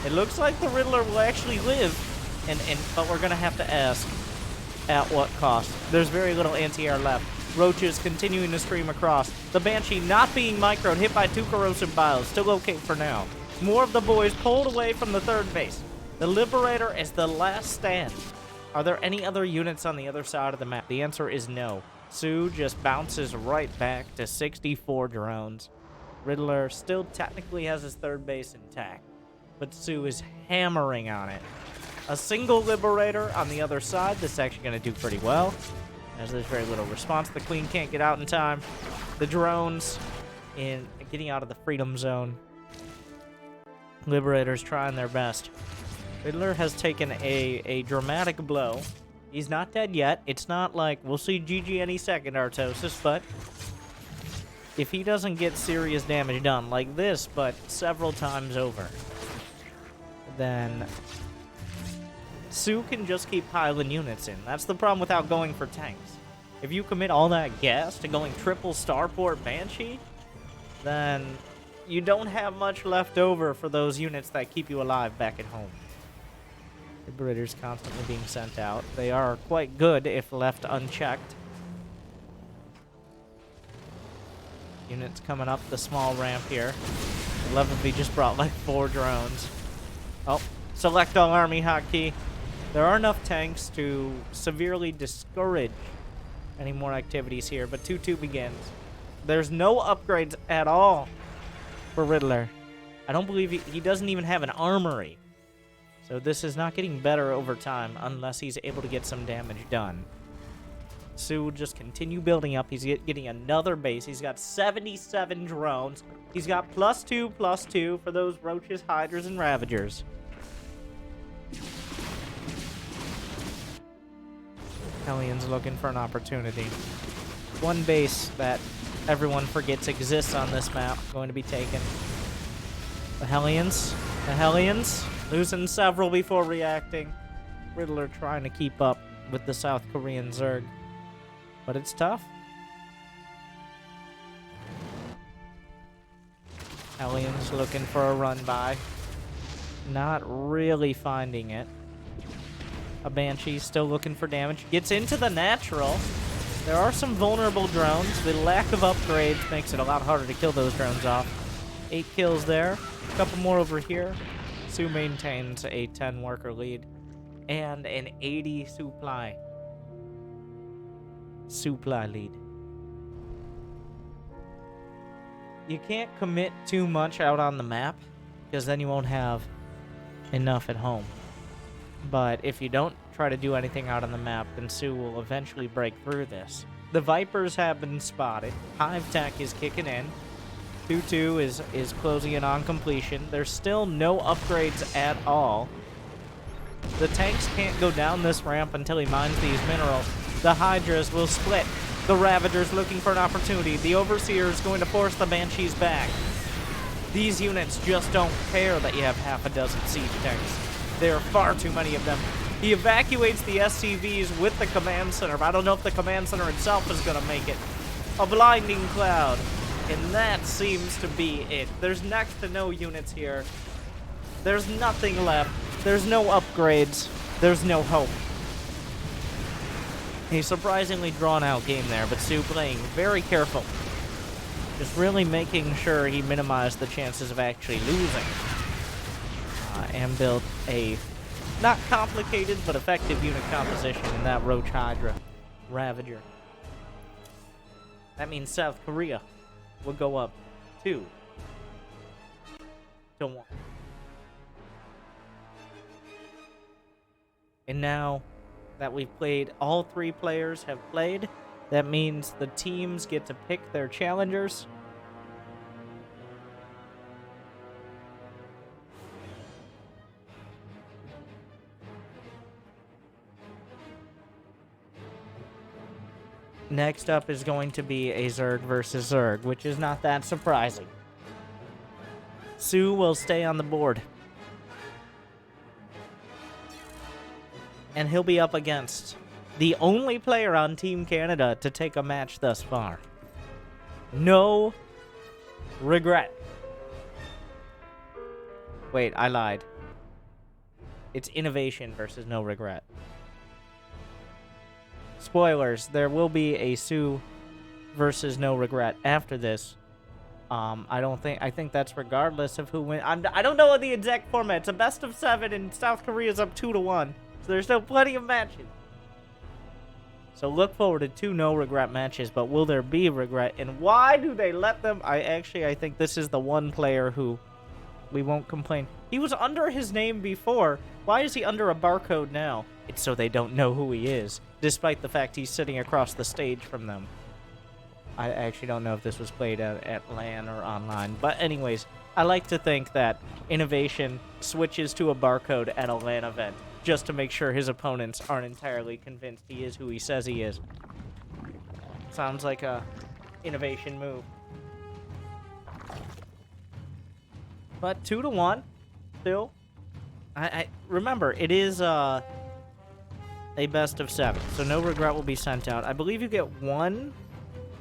It looks like the Riddler will actually live, but we're going to have to ask at what cost. There's very little anti-air left. Roaches continuing to stream across. The Banshee not being microed, hit by 2 corrosive biles. Still okay for now. More of the boys pulled away from the 3rd base. The Liberator is the last stand. Are there any other units on the other side of the map? The answer is no. Sue just bounces right back to 64 drones. Riddler still technically has his third base intact, but Sue is hammering on it. A single Liberator on the other side. This is actually going to do pretty well, as there's very little response. The Queen can't get out in time. The drones in getting out of the Freedom Zone. Liberators trying their best. Riddler has taken a dramatic blow. He's not dead yet. It's not like we'll see GG any second, Artosis, but if he doesn't get serious damage done like this, but several times over, then Sue can just keep piling units in. That's the problem without going for tanks. If you commit all that gas to going triple Starport Banshee, then you don't have much left over for those units that keep you alive back at home. Liberators constantly being sent out. They are quite good if left unchecked. Units coming up the small ramp here. Levity just brought like 4 drones. Oh, select all army hotkey. There are enough tanks to severely discourage any more activities here, but 2-2 begins. There's no upgrades at all for Riddler. I don't believe he doesn't even have an armory. So this is not getting better over time unless he's able to get some damage done. Sue will just continue building up. He's getting another base. He's got 77 drones. He's got +2/+2 for those Roaches, Hydras, and Ravagers. Hellions looking for an opportunity. One base that everyone forgets exists on this map going to be taken. The Hellions. Losing several before reacting. Riddler trying to keep up with the South Korean Zerg. But it's tough. Hellions looking for a run by. Not really finding it. A Banshee still looking for damage. Gets into the natural. There are some vulnerable drones. The lack of upgrades makes it a lot harder to kill those drones off. 8 kills there. A couple more over here. Sue maintains a 10-worker lead and an 80 supply lead. You can't commit too much out on the map because then you won't have enough at home. But if you don't try to do anything out on the map, then Sue will eventually break through this. The Vipers have been spotted. Hive Tech is kicking in. 2-2 is closing in on completion. There's still no upgrades at all. The tanks can't go down this ramp until he mines these minerals. The Hydras will split. The Ravagers looking for an opportunity. The Overseer is going to force the Banshees back. These units just don't care that you have half a dozen siege tanks. There are far too many of them. He evacuates the SCVs with the command center, but I don't know if the command center itself is going to make it. A blinding cloud. And that seems to be it. There's next to no units here. There's nothing left. There's no upgrades. There's no hope. A surprisingly drawn-out game there, but Sue playing very careful. Just really making sure he minimized the chances of actually losing. And built a not complicated, but effective unit composition in that Roach Hydra Ravager. That means South Korea will go up 2-1. And now that we've played, all 3 players have played, that means the teams get to pick their challengers. Next up is going to be a Zerg versus Zerg, which is not that surprising. Sue will stay on the board. And he'll be up against the only player on Team Canada to take a match thus far. No regret. Wait, I lied. It's innovation versus no regret. Spoilers, there will be a Sue versus no regret after this. I think that's regardless of who wins. I don't know what the exact format. It's a best of 7 and South Korea's up 2-1. So there's still plenty of matches. So look forward to 2 no-regret matches, but will there be regret? And why do they let them? I think this is the one player who we won't complain. He was under his name before. Why is he under a barcode now? It's so they don't know who he is, despite the fact he's sitting across the stage from them. I actually don't know if this was played at LAN or online. But anyways, I like to think that Innovation switches to a barcode at a LAN event, just to make sure his opponents aren't entirely convinced he is who he says he is. Sounds like a Innovation move. But 2-1, still. I remember, it is a best of 7, so no regret will be sent out. I believe you get 1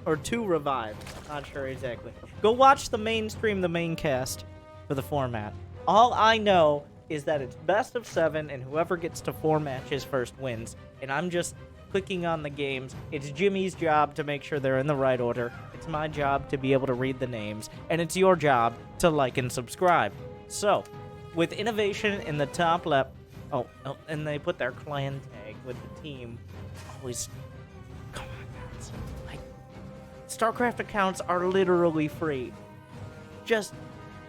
or 2 revives. Not sure exactly. Go watch the mainstream, the main cast for the format. All I know is that it's best of 7, and whoever gets to 4 matches first wins. And I'm just clicking on the games. It's Jimmy's job to make sure they're in the right order. It's my job to be able to read the names. And it's your job to like and subscribe. So, with Innovation in the top left... Oh, and they put their clan tag with the team. Always... Come on, guys. Like, StarCraft accounts are literally free. Just...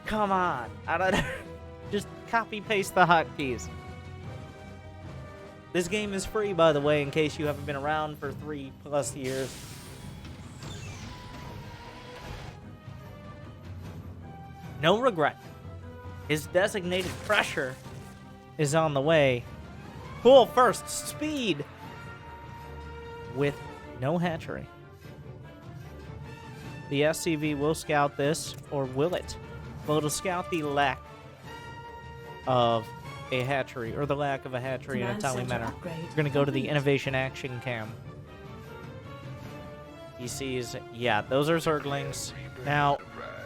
Come on. I don't know. Just copy-paste the hotkeys. This game is free, by the way, in case you haven't been around for 3+ years. No regret. His designated pressure is on the way. Cool, first, speed. With no hatchery. The SCV will scout this, or will it? Well, it'll scout the lack of a hatchery, or the lack of a hatchery in a timely manner. We're going to go to the Innovation Action Cam. He sees, yeah, those are Zerglings. Now,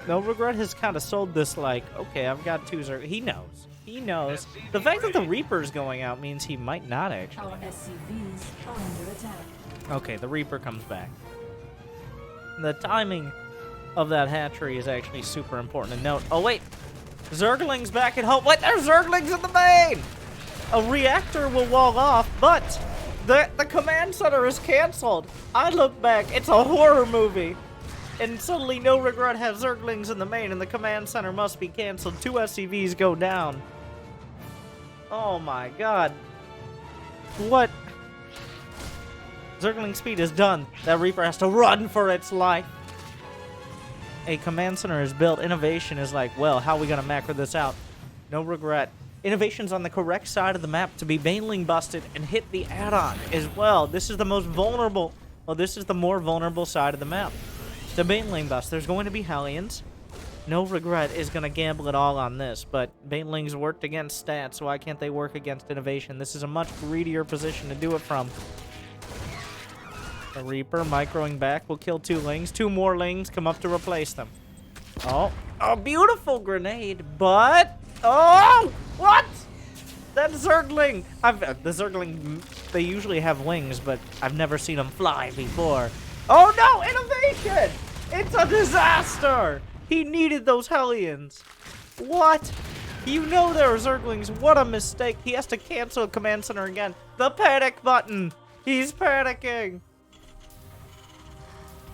No Regret has kind of sold this like, okay, I've got 2 Zerglings. He knows. He knows. The fact that the Reaper's going out means he might not actually.
Our SCVs are under attack.
Okay, the Reaper comes back. The timing of that hatchery is actually super important to note. Oh, wait. Zerglings back at home. Wait, there's Zerglings in the main! A reactor will wall off, but the command center is canceled. I look back, it's a horror movie. And suddenly No Regret has Zerglings in the main and the command center must be canceled. 2 SCVs go down. Oh my god. What? Zergling speed is done. That Reaper has to run for its life. A command center is built. Innovation is like, well, how are we going to macro this out? No regret. Innovation's on the correct side of the map to be baneling busted and hit the add-on as well. This is the most vulnerable. Well, this is the more vulnerable side of the map. The baneling bust. There's going to be Hellions. No Regret is going to gamble it all on this, but banelings worked against stats, so why can't they work against Innovation? This is a much greedier position to do it from. The Reaper microing back will kill 2 lings. 2 more lings come up to replace them. Oh, a beautiful grenade, but... Oh, what? That Zergling. The Zergling, they usually have wings, but I've never seen them fly before. Oh no, Innovation! It's a disaster! He needed those Hellions. What? You know there are Zerglings. What a mistake. He has to cancel Command Center again. The panic button. He's panicking.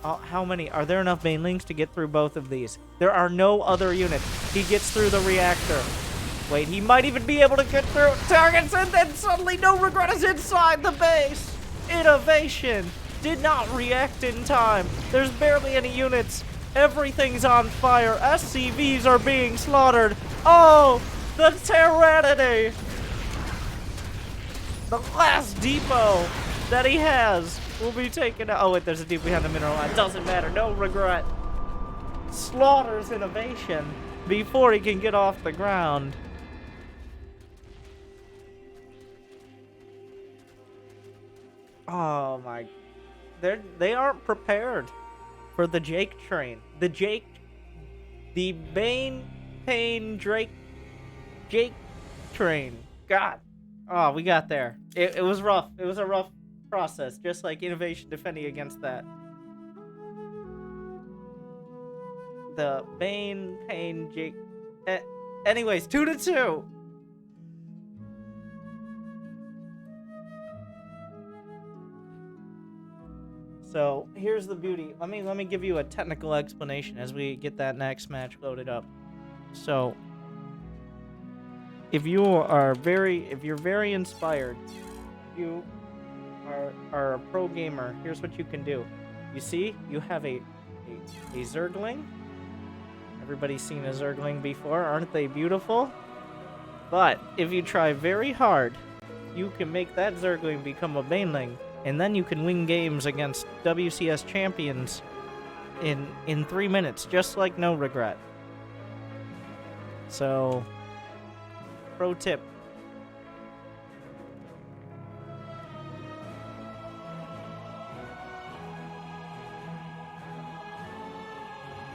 Oh, how many? Are there enough banelings to get through both of these? There are no other units. He gets through the reactor. Wait, he might even be able to get through targets, and then suddenly No Regret is inside the base. Innovation did not react in time. There's barely any units. Everything's on fire. SCVs are being slaughtered. Oh, the Tyranny. The last depot that he has will be taken out. Oh, wait, there's a depot behind the mineral line. Doesn't matter. No Regret. Slaughters Innovation before he can get off the ground. Oh, my. They aren't prepared for the Jake train. The Bane, Pain, Jake train. God. Oh, we got there. It was rough. It was a rough process, just like Innovation defending against that. The Bane, Pain, Jake. Anyways, 2-2. So here's the beauty. Let me give you a technical explanation as we get that next match loaded up. So if you're very inspired, you are a pro gamer, here's what you can do. You see, you have a Zergling. Everybody's seen a Zergling before, aren't they beautiful? But if you try very hard, you can make that Zergling become a Baneling, and then you can win games against WCS champions in 3 minutes, just like NoRegret. So, pro tip.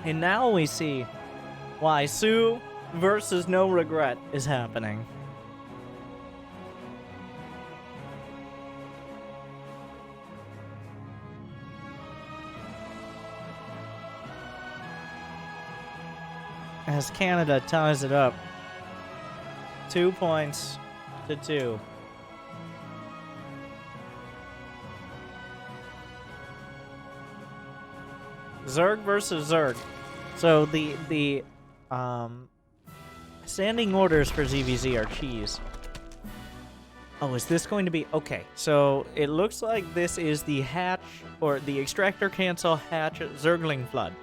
And now we see why Sue versus NoRegret is happening. As Canada ties it up 2 points to 2. Zerg versus Zerg. So the standing orders for ZVZ are cheese. Oh, is this going to be... Okay, so it looks like this is the hatch, or the extractor cancel hatch Zergling flood.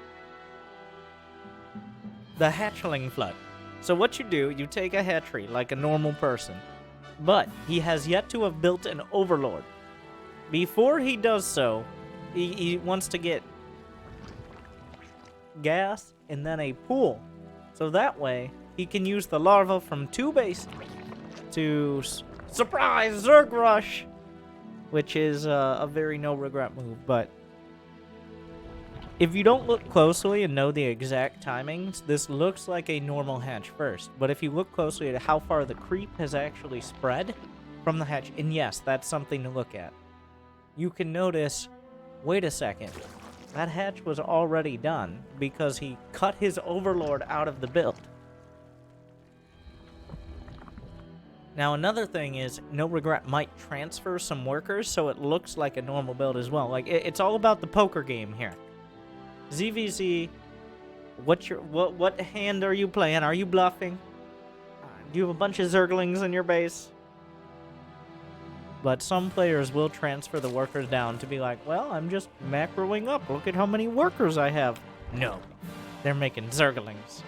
The hatchling flood. So what you do, you take a hatchery like a normal person, but he has yet to have built an overlord. Before he does so, he wants to get gas and then a pool, so that way he can use the larva from 2 bases to surprise Zerg rush, which is a very NoRegret move. But if you don't look closely and know the exact timings, this looks like a normal hatch first, but if you look closely at how far the creep has actually spread from the hatch, and yes, that's something to look at, you can notice, wait a second, that hatch was already done because he cut his overlord out of the build. Now, another thing is, NoRegret might transfer some workers so it looks like a normal build as well. Like, it's all about the poker game here. ZVZ, what hand are you playing? Are you bluffing? Do you have a bunch of Zerglings in your base? But some players will transfer the workers down to be like, well, I'm just macroing up. Look at how many workers I have. No, they're making Zerglings.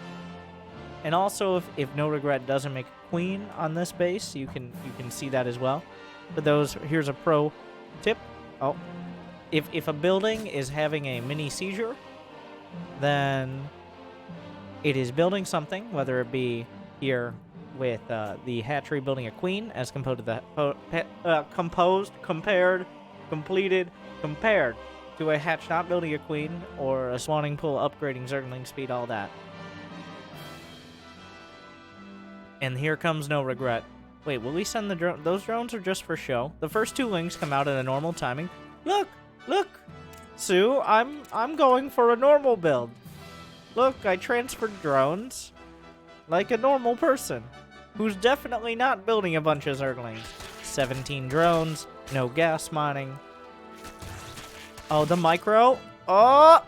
And also, if NoRegret doesn't make a queen on this base, you can see that as well. But here's a pro tip. Oh, if a building is having a mini seizure, then it is building something, whether it be here with the hatchery building a queen as compared to compared to a hatch not building a queen, or a spawning pool upgrading Zergling speed, all that. And here comes NoRegret. Wait, will we send the drone? Those drones are just for show. The first 2 links come out at a normal timing. Look! Sue, I'm going for a normal build. Look, I transferred drones like a normal person who's definitely not building a bunch of Zerglings. 17 drones, no gas mining. Oh, the micro. Oh!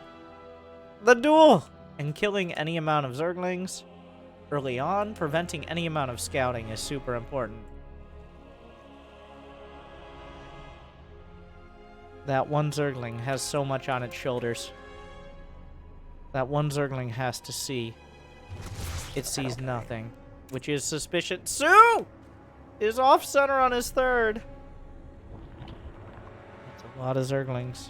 The duel! And killing any amount of Zerglings early on, preventing any amount of scouting is super important. That one Zergling has so much on its shoulders. That one Zergling has to see. It sees nothing, which is suspicious. Sue is off-center on his 3rd. That's a lot of Zerglings.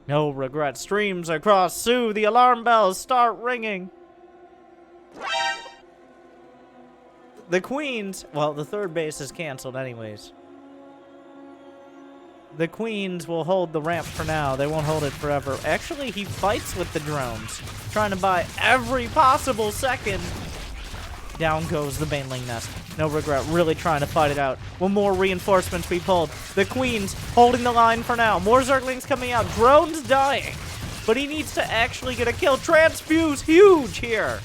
NoRegret streams across Sue. The alarm bells start ringing. The queens, well, the 3rd base is canceled anyways. The queens will hold the ramp for now. They won't hold it forever. Actually, he fights with the drones, trying to buy every possible second. Down goes the Baneling nest. NoRegret really trying to fight it out. Will more reinforcements be pulled? The queens holding the line for now. More Zerglings coming out. Drones dying. But he needs to actually get a kill. Transfuse huge here.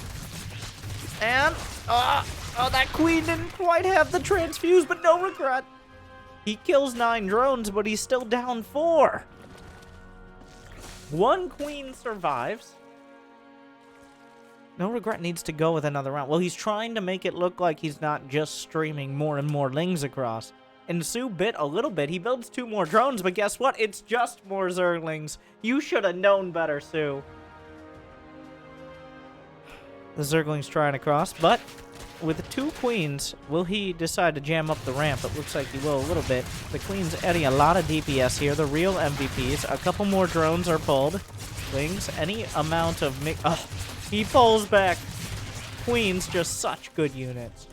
And, oh, that queen didn't quite have the transfuse, but NoRegret He kills 9 drones, but he's still down 4. 1 queen survives. NoRegret needs to go with another round. Well, he's trying to make it look like he's not just streaming more and more lings across. And Sue bit a little bit. He builds 2 more drones, but guess what? It's just more Zerglings. You should have known better, Sue. The Zergling's trying to cross, but with 2 queens, will he decide to jam up the ramp? It looks like he will a little bit. The queen's adding a lot of DPS here, the real MVPs. A couple more drones are pulled. Lings, any amount of... he pulls back. Queens, just such good units.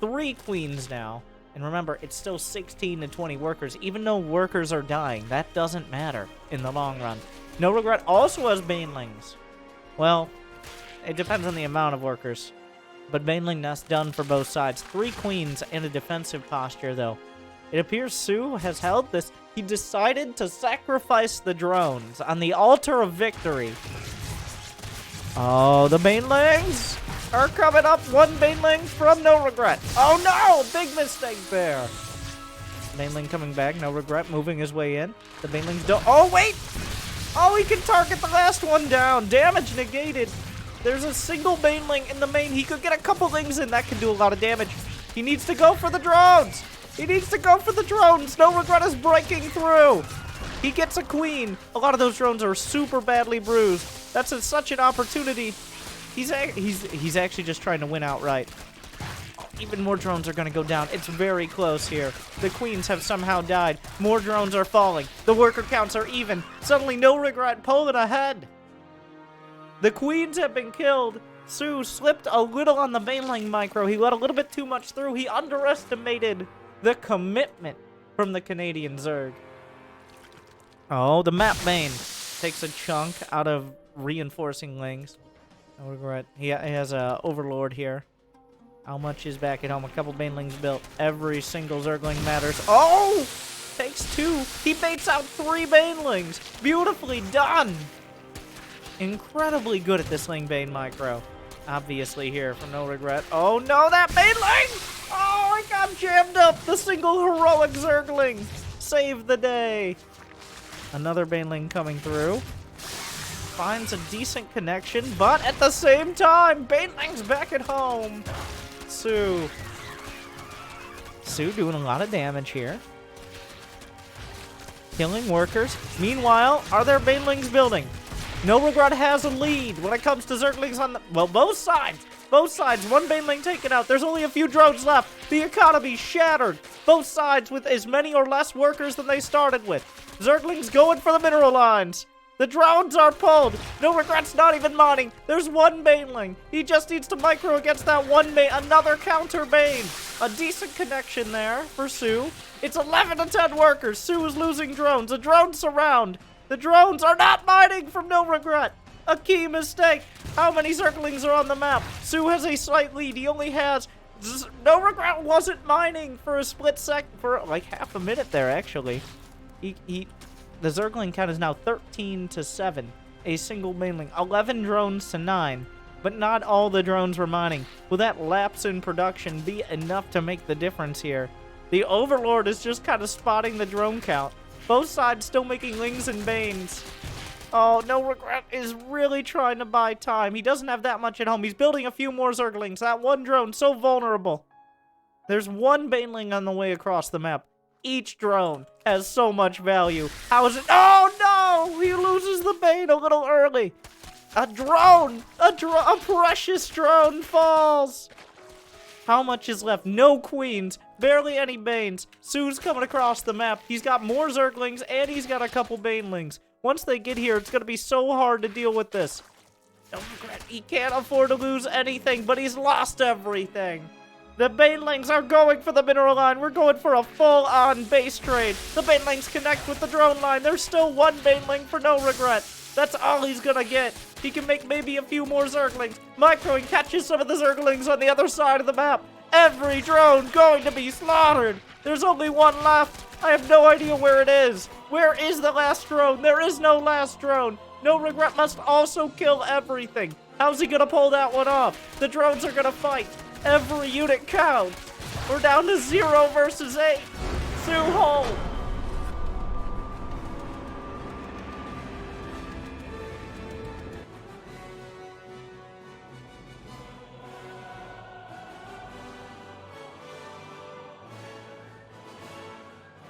3 queens now. And remember, it's still 16 to 20 workers. Even though workers are dying, that doesn't matter in the long run. NoRegret also has banelings. Well, it depends on the amount of workers. But baneling nest done for both sides. 3 queens in a defensive posture, though. It appears Sue has held this. He decided to sacrifice the drones on the altar of victory. Oh, the banelings are coming up. 1 baneling from NoRegret. Oh no! Big mistake there. Baneling coming back. NoRegret moving his way in. The banelings don't... Oh, wait! Oh, he can target the last one down. Damage negated. There's a single baneling in the main. He could get a couple lings in. That can do a lot of damage. He needs to go for the drones. He needs to go for the drones. NoRegret is breaking through. He gets a queen. A lot of those drones are super badly bruised. That's such an opportunity. He's actually just trying to win outright. Even more drones are going to go down. It's very close here. The queens have somehow died. More drones are falling. The worker counts are even. Suddenly, NoRegret pulling ahead. The queens have been killed. Sue slipped a little on the baneling micro. He let a little bit too much through. He underestimated the commitment from the Canadian Zerg. Oh, the map bane takes a chunk out of reinforcing lings. NoRegret. He has a overlord here. How much is back at home? A couple banelings built. Every single Zergling matters. Oh! Takes 2. He baits out 3 banelings. Beautifully done. Incredibly good at this Ling Bane micro. Obviously here from NoRegret. Oh no, that baneling! Oh, I got jammed up! The single heroic Zergling! Save the day! Another baneling coming through. Finds a decent connection, but at the same time, baneling's back at home! Sue doing a lot of damage here. Killing workers. Meanwhile, are there banelings building? NoRegret has a lead when it comes to Zerglings on the... Well, both sides. Both sides. 1 baneling taken out. There's only a few drones left. The economy shattered. Both sides with as many or less workers than they started with. Zerglings going for the mineral lines. The drones are pulled. NoRegret's not even mining. There's 1 baneling. He just needs to micro against that 1 bane. Another counter bane. A decent connection there for Sue. It's 11 to 10 workers. Sue is losing drones. A drone surround. The drones are not mining from NoRegret. A key mistake. How many Zerglings are on the map? Sue has a slight lead. He only has... NoRegret wasn't mining for a split second. For like half a minute there, actually. The Zergling count is now 13 to 7. A single baneling. 11 drones to 9. But not all the drones were mining. Will that lapse in production be enough to make the difference here? The Overlord is just kind of spotting the drone count. Both sides still making lings and banes. Oh, NoRegret is really trying to buy time. He doesn't have that much at home. He's building a few more Zerglings. That 1 drone, so vulnerable. There's 1 baneling on the way across the map. Each drone has so much value. How is it? Oh, no! He loses the bane a little early. A drone! A precious drone falls! How much is left? No queens. Barely any banes. Sue's coming across the map. He's got more Zerglings, and he's got a couple banelings. Once they get here, it's going to be so hard to deal with this. NoRegret, he can't afford to lose anything, but he's lost everything. The banelings are going for the mineral line. We're going for a full-on base trade. The banelings connect with the drone line. There's still 1 baneling for NoRegret. That's all he's going to get. He can make maybe a few more Zerglings. Microing catches some of the Zerglings on the other side of the map. Every drone going to be slaughtered. There's only 1 left. I have no idea where it is. Where is the last drone? There is no last drone. NoRegret must also kill everything. How's he gonna pull that one off? The drones are gonna fight. Every unit counts. We're down to 0 versus 8. Suho!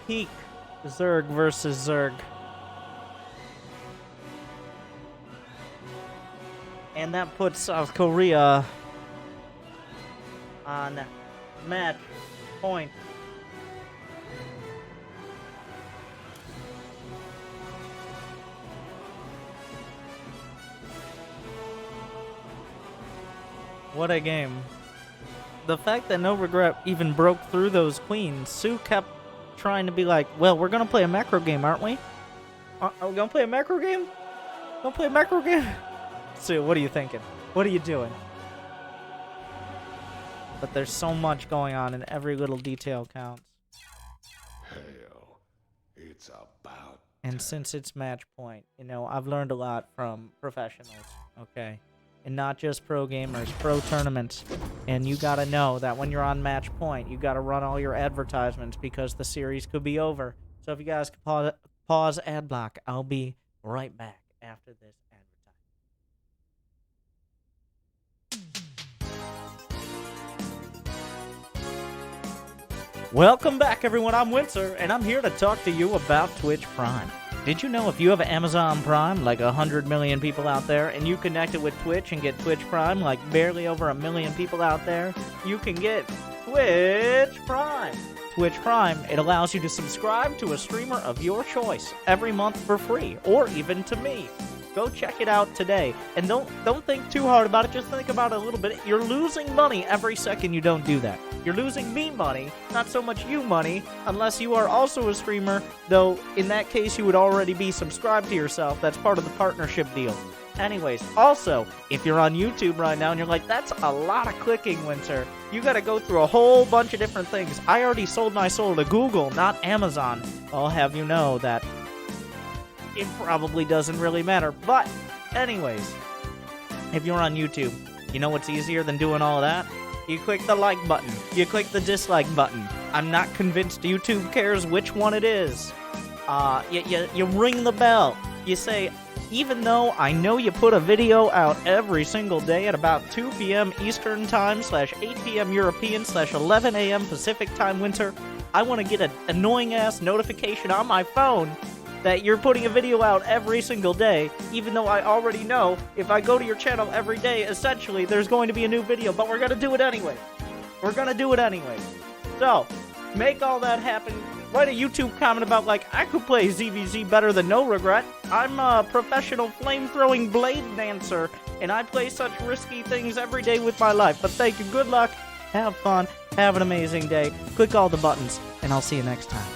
Peak Zerg versus Zerg. And that puts South Korea on match point. What a game. The fact that NoRegret even broke through those queens, Sue kept trying to be like, well, we're going to play a macro game, aren't we? Are we going to play a macro game? Gonna play a macro game? Sue, what are you thinking? What are you doing? But there's so much going on and every little detail counts.
Hell, it's about
And since it's match point, you know, I've learned a lot from professionals, okay? And not just pro gamers, pro tournaments. And you gotta know that when you're on match point, you gotta run all your advertisements because the series could be over. So if you guys could pause ad block, I'll be right back after this advertisement. Welcome back, everyone. I'm Winter, and I'm here to talk to you about Twitch Prime. Did you know if you have Amazon Prime, like 100 million people out there, and you connect it with Twitch and get Twitch Prime, like barely over 1 million people out there, you can get Twitch Prime. Twitch Prime, it allows you to subscribe to a streamer of your choice every month for free, or even to me. Go check it out today. And don't think too hard about it, just think about it a little bit. You're losing money every second you don't do that. You're losing me money, not so much you money, unless you are also a streamer, though in that case you would already be subscribed to yourself. That's part of the partnership deal. Anyways, also, if you're on YouTube right now and you're like, that's a lot of clicking, Winter, you gotta go through a whole bunch of different things. I already sold my soul to Google, not Amazon. I'll have you know that it probably doesn't really matter. But, anyways, if you're on YouTube, you know what's easier than doing all of that? You click the like button. You click the dislike button. I'm not convinced YouTube cares which one it is. You ring the bell. You say, even though I know you put a video out every single day at about 2 p.m. Eastern Time / 8 p.m. European / 11 a.m. Pacific Time Winter, I want to get an annoying-ass notification on my phone that you're putting a video out every single day, even though I already know if I go to your channel every day, essentially, there's going to be a new video, but we're going to do it anyway. We're going to do it anyway. So, make all that happen. Write a YouTube comment about, like, I could play ZVZ better than NoRegret. I'm a professional flame-throwing blade dancer, and I play such risky things every day with my life. But thank you, good luck, have fun, have an amazing day. Click all the buttons, and I'll see you next time.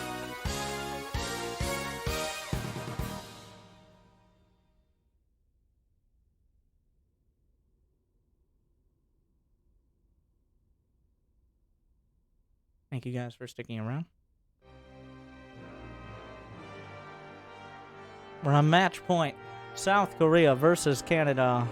Thank you guys for sticking around. We're on match point. South Korea versus Canada.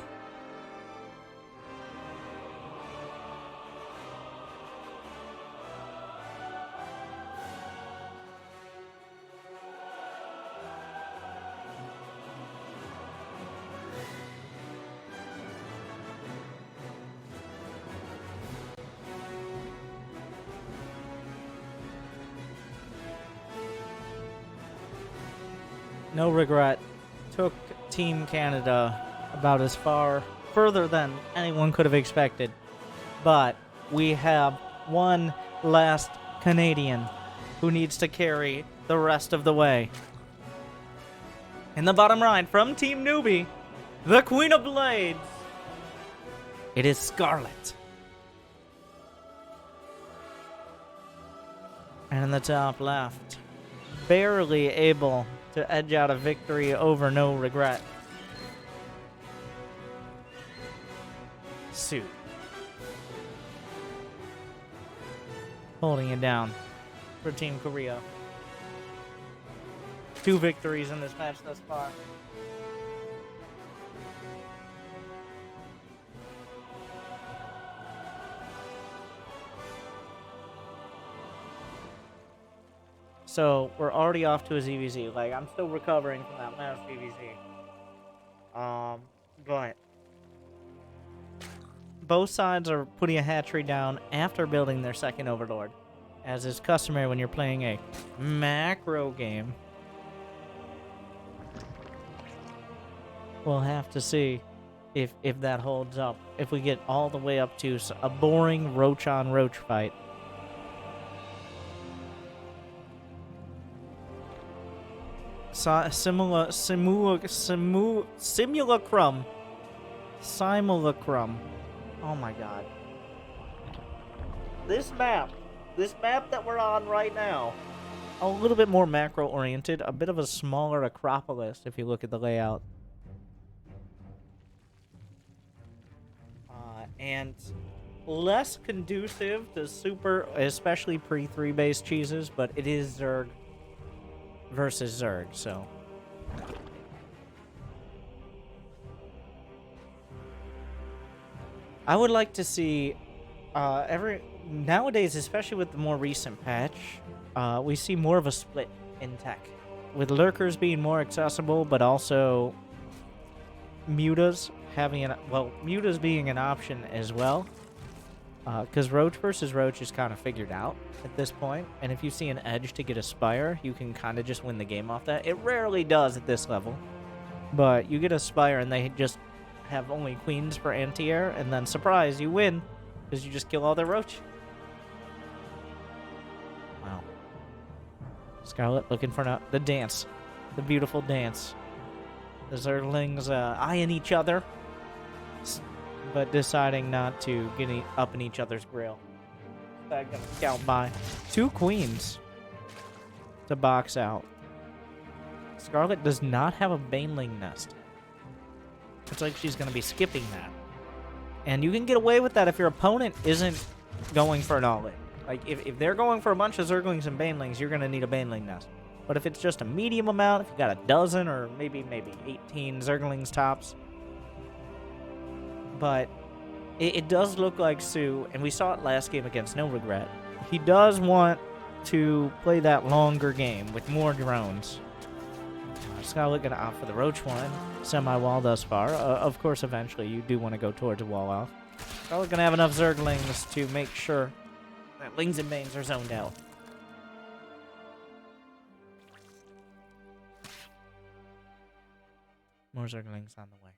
NoRegret took Team Canada about as further than anyone could have expected. But we have one last Canadian who needs to carry the rest of the way. In the bottom right, from Team Newbie, the Queen of Blades, it is Scarlett. And in the top left, barely able to edge out a victory over NoRegret, Sue. Holding it down for Team Korea. 2 victories in this match thus far. So we're already off to a ZVZ. Like, I'm still recovering from that last ZVZ. But both sides are putting a hatchery down after building their second Overlord, as is customary when you're playing a macro game. We'll have to see if that holds up. If we get all the way up to a boring roach-on-roach fight. Simulacrum. Oh my god. This map that we're on right now, a little bit more macro-oriented, a bit of a smaller Acropolis if you look at the layout. And less conducive to super, especially pre-3 base cheeses, but it is Zerg versus Zerg, so. I would like to see nowadays, especially with the more recent patch, we see more of a split in tech, with lurkers being more accessible, but also mutas mutas being an option as well, because roach versus roach is kind of figured out at this point, and if you see an edge to get a spire, you can kind of just win the game off that. It rarely does at this level, but you get a spire and they just have only queens for anti-air, and then surprise, you win because you just kill all their roach. Wow. Scarlett looking for the dance, the beautiful dance. The Zerglings eyeing each other, but deciding not to get up in each other's grill. I'm gonna count by 2 queens to box out. Scarlett does not have a Baneling nest. It's like she's gonna be skipping that. And you can get away with that if your opponent isn't going for an all-in. Like, if they're going for a bunch of Zerglings and Banelings, you're gonna need a Baneling nest. But if it's just a medium amount, if you got a dozen or maybe 18 Zerglings tops. But it does look like Sue, and we saw it last game against NoRegret. He does want to play that longer game with more drones. Scarlett gonna opt for the roach one. Semi-wall thus far. Of course, eventually you do want to go towards a wall off. Scarlett gonna have enough Zerglings to make sure that Lings and Banes are zoned out. More Zerglings on the way.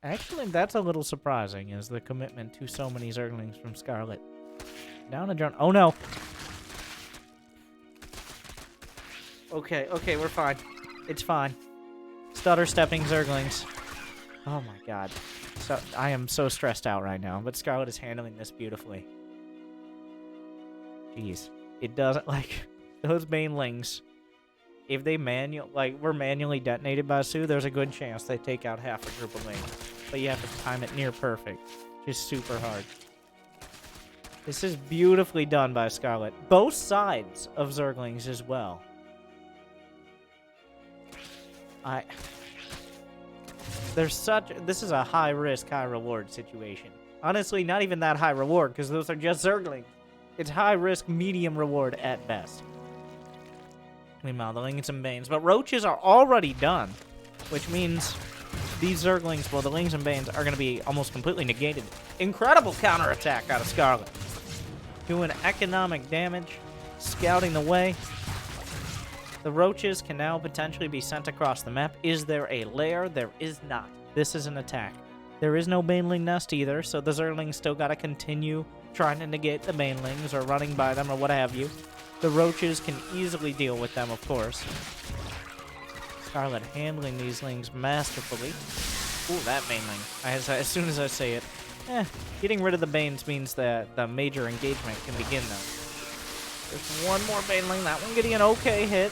Actually, that's a little surprising, is the commitment to so many Zerglings from Scarlett. Down a drone. Oh, no. Okay, we're fine. It's fine. Stutter-stepping Zerglings. Oh, my God. So I am so stressed out right now, but Scarlett is handling this beautifully. Jeez. It doesn't, like, those Banelings, if they were manually detonated by Sue, there's a good chance they take out half a group of lanes. But you have to time it near perfect. Just super hard. This is beautifully done by Scarlett. Both sides of Zerglings as well. This is a high risk, high reward situation. Honestly, not even that high reward, because those are just Zerglings. It's high risk, medium reward at best. Meanwhile, the Lings and Banes. But roaches are already done, which means these Zerglings, well, the Lings and Banes are going to be almost completely negated. Incredible counterattack out of Scarlett. Doing economic damage, scouting the way. The roaches can now potentially be sent across the map. Is there a lair? There is not. This is an attack. There is no Baneling nest either, so the Zerglings still got to continue trying to negate the Banelings or running by them or what have you. The roaches can easily deal with them, of course. Scarlett handling these Lings masterfully. Ooh, that Baneling. As soon as I say it. Getting rid of the Banes means that the major engagement can begin, though. There's one more Baneling. That one getting an okay hit.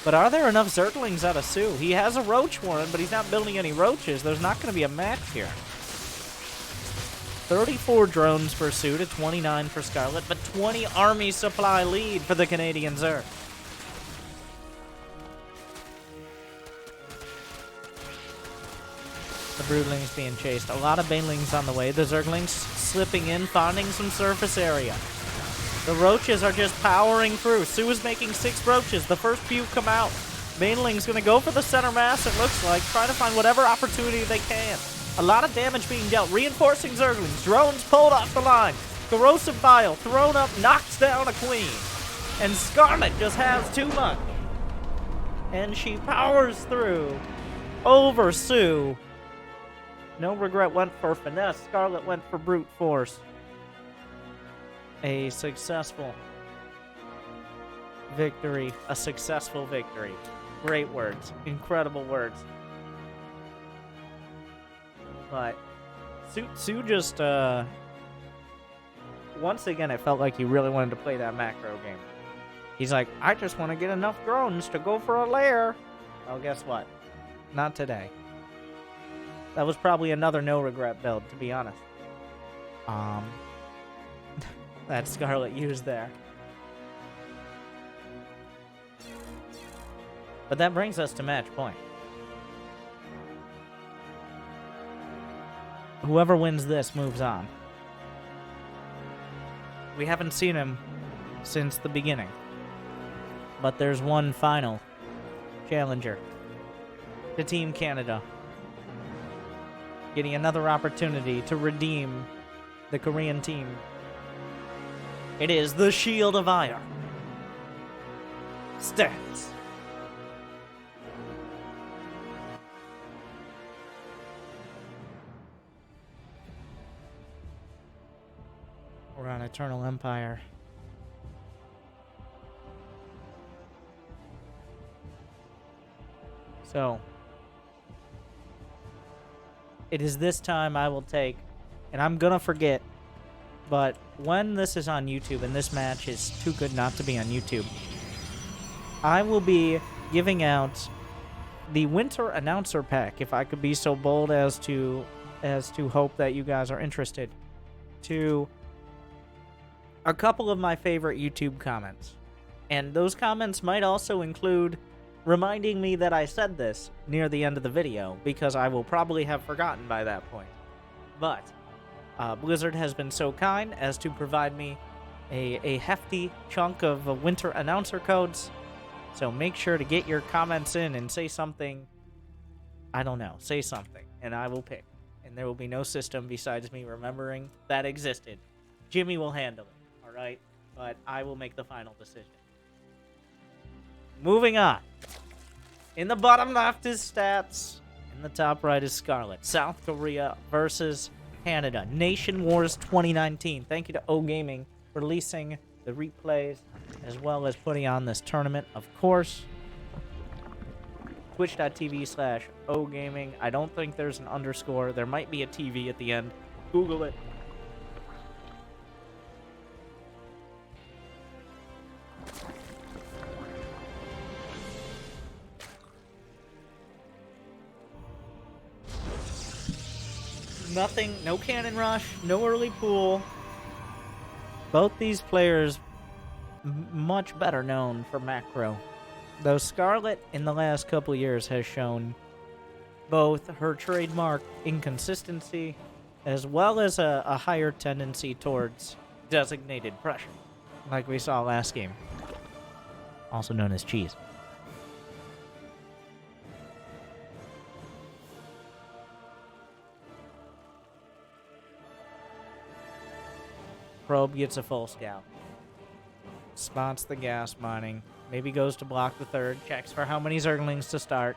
But are there enough Zerglings out of Sue? He has a Roach Warren, but he's not building any Roaches. There's not going to be a match here. 34 drones for Sue to 29 for Scarlett, but 20 army supply lead for the Canadian Zerg. The Broodlings being chased. A lot of Banelings on the way. The Zerglings slipping in, finding some surface area. The roaches are just powering through. Sue is making 6 roaches. The first few come out. Mainling's going to go for the center mass, it looks like, trying to find whatever opportunity they can. A lot of damage being dealt. Reinforcing Zerglings. Drones pulled off the line. Corrosive Bile thrown up, knocks down a queen. And Scarlett just has too much. And she powers through over Sue. No Regret went for finesse. Scarlett went for brute force. A successful victory. A successful victory. Great words. Incredible words. But Sue just, once again, it felt like he really wanted to play that macro game. He's like, I just want to get enough drones to go for a lair. Oh, guess what? Not today. That was probably another no regret build, to be honest. That Scarlett used there. But that brings us to match point. Whoever wins this moves on. We haven't seen him since the beginning. But there's one final challenger to Team Canada. Getting another opportunity to redeem the Korean team. It is the Shield of Ire. Stats. We're on Eternal Empire. So, it is this time I will take, and I'm gonna forget, but when this is on YouTube, and this match is too good not to be on YouTube, I will be giving out the Winter Announcer Pack, if I could be so bold as to hope that you guys are interested, to a couple of my favorite YouTube comments. And those comments might also include reminding me that I said this near the end of the video, because I will probably have forgotten by that point. But Blizzard has been so kind as to provide me a hefty chunk of winter announcer codes, so make sure to get your comments in and say something. I don't know, say something, and I will pick. And there will be no system besides me remembering that existed. Jimmy will handle it, alright? But I will make the final decision. Moving on. In the bottom left is stats. In the top right is Scarlett. South Korea versus Canada. Nation Wars 2019. Thank you to O Gaming for releasing the replays, as well as putting on this tournament, of course. Twitch.tv/O Gaming. I don't think there's an underscore. There might be a TV at the end. Google it. Nothing, no cannon rush, no early pool. Both these players much better known for macro. Though Scarlett in the last couple years has shown both her trademark inconsistency as well as a higher tendency towards designated pressure, like we saw last game, also known as cheese. Probe gets a full scout. Spots the gas mining. Maybe goes to block the third. Checks for how many Zerglings to start.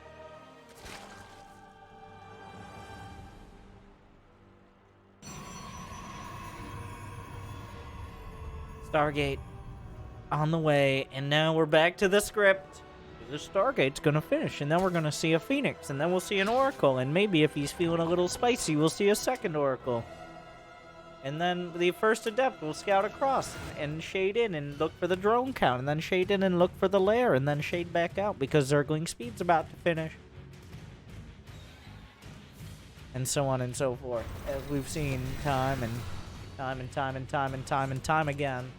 Stargate on the way. And now we're back to the script. The Stargate's going to finish. And then we're going to see a Phoenix. And then we'll see an Oracle. And maybe if he's feeling a little spicy, we'll see a second Oracle. And then the first Adept will scout across and shade in and look for the drone count. And then shade in and look for the lair. And then shade back out because Zergling Speed's about to finish. And so on and so forth. As we've seen time again.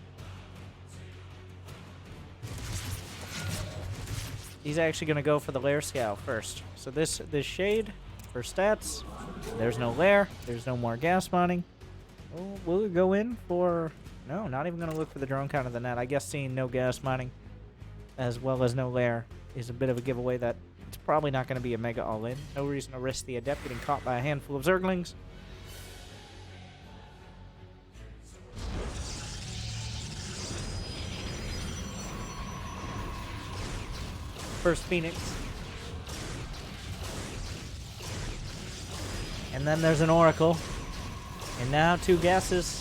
He's actually going to go for the lair scout first. So this shade for stats. There's no lair. There's no more gas mining. Will we go in for No, not even going to look for the drone count of the net. I guess seeing no gas mining as well as no lair is a bit of a giveaway that it's probably not going to be a mega all-in. No reason to risk the adept getting caught by a handful of zerglings. First Phoenix. And then there's an Oracle. And now 2 gases.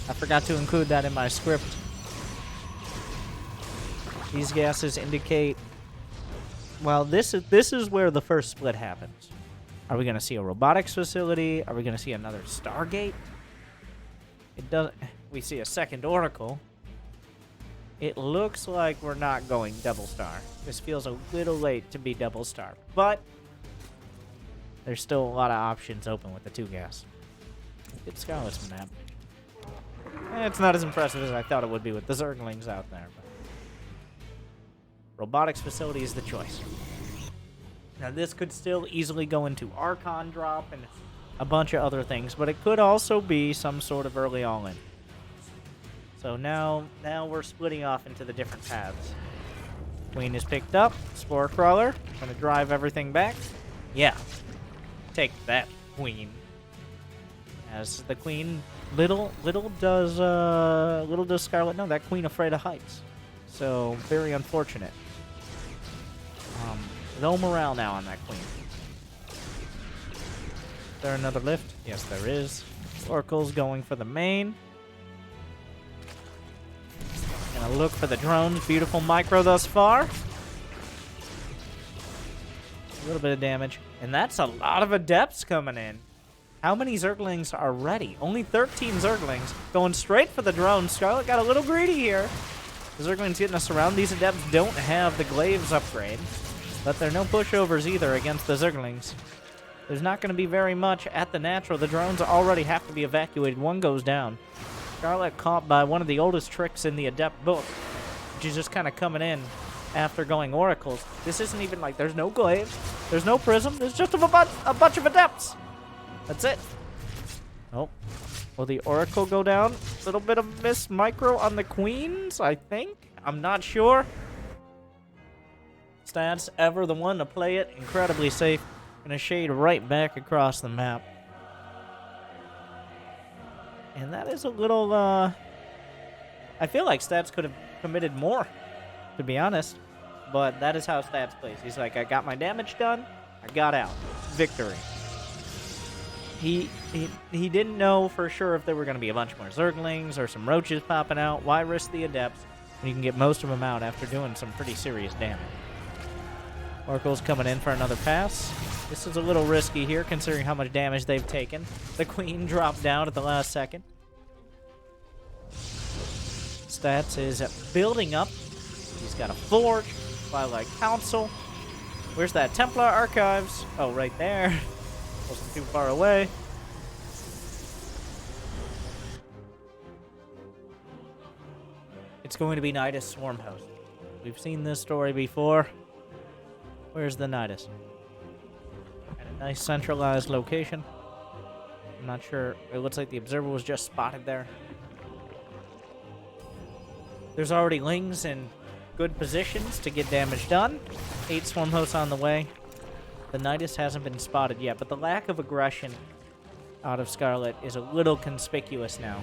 I forgot to include that in my script. These gases indicate... Well, this is where the first split happens. Are we going to see a robotics facility? Are we going to see another Stargate? It doesn't... We see a second Oracle. It looks like we're not going double star. This feels a little late to be double star, but there's still a lot of options open with the 2 gas. Get Scarlett's map. It's not as impressive as I thought it would be with the Zerglings out there. But robotics facility is the choice. Now this could still easily go into Archon drop and a bunch of other things, but it could also be some sort of early all-in. So now we're splitting off into the different paths. Queen is picked up. Spore Crawler. Gonna drive everything back. Yeah. Take that, Queen. As the Queen, little does Scarlett know that Queen afraid of heights. So very unfortunate. Low morale now on that Queen. Is there another lift? Yes, there is. Oracle's going for the main. Gonna look for the drones. Beautiful micro thus far. A little bit of damage. And that's a lot of adepts coming in. How many Zerglings are ready? Only 13 Zerglings. Going straight for the drone. Scarlett got a little greedy here. The Zerglings getting us around. These adepts don't have the glaives upgrade. But there are no pushovers either against the Zerglings. There's not going to be very much at the natural. The drones already have to be evacuated. One goes down. Scarlett caught by one of the oldest tricks in the Adept book, which is just kind of coming in after going Oracles. This isn't even like there's no glaives, there's no prism, there's just a bunch of Adepts. That's it. Oh, will the Oracle go down? A little bit of miss micro on the Queens, I think. I'm not sure. Stats, ever the one to play it. Incredibly safe. Gonna shade right back across the map. And that is a little, I feel like Stats could have committed more, to be honest. But that is how Stats plays. He's like, I got my damage done, I got out. Victory. He didn't know for sure if there were going to be a bunch more Zerglings or some roaches popping out. Why risk the Adepts when you can get most of them out after doing some pretty serious damage? Oracle's coming in for another pass. This is a little risky here, considering how much damage they've taken. The Queen dropped down at the last second. Stats is building up. He's got a Forge, Twilight Council. Where's that? Templar Archives. Oh, right there. Wasn't too far away. It's going to be Nidus Swarm Host. We've seen this story before. Where's the Nidus? At a nice centralized location. I'm not sure. It looks like the observer was just spotted there. There's already Lings in good positions to get damage done. 8 Swarm Hosts on the way. The Nidus hasn't been spotted yet, but the lack of aggression out of Scarlett is a little conspicuous now.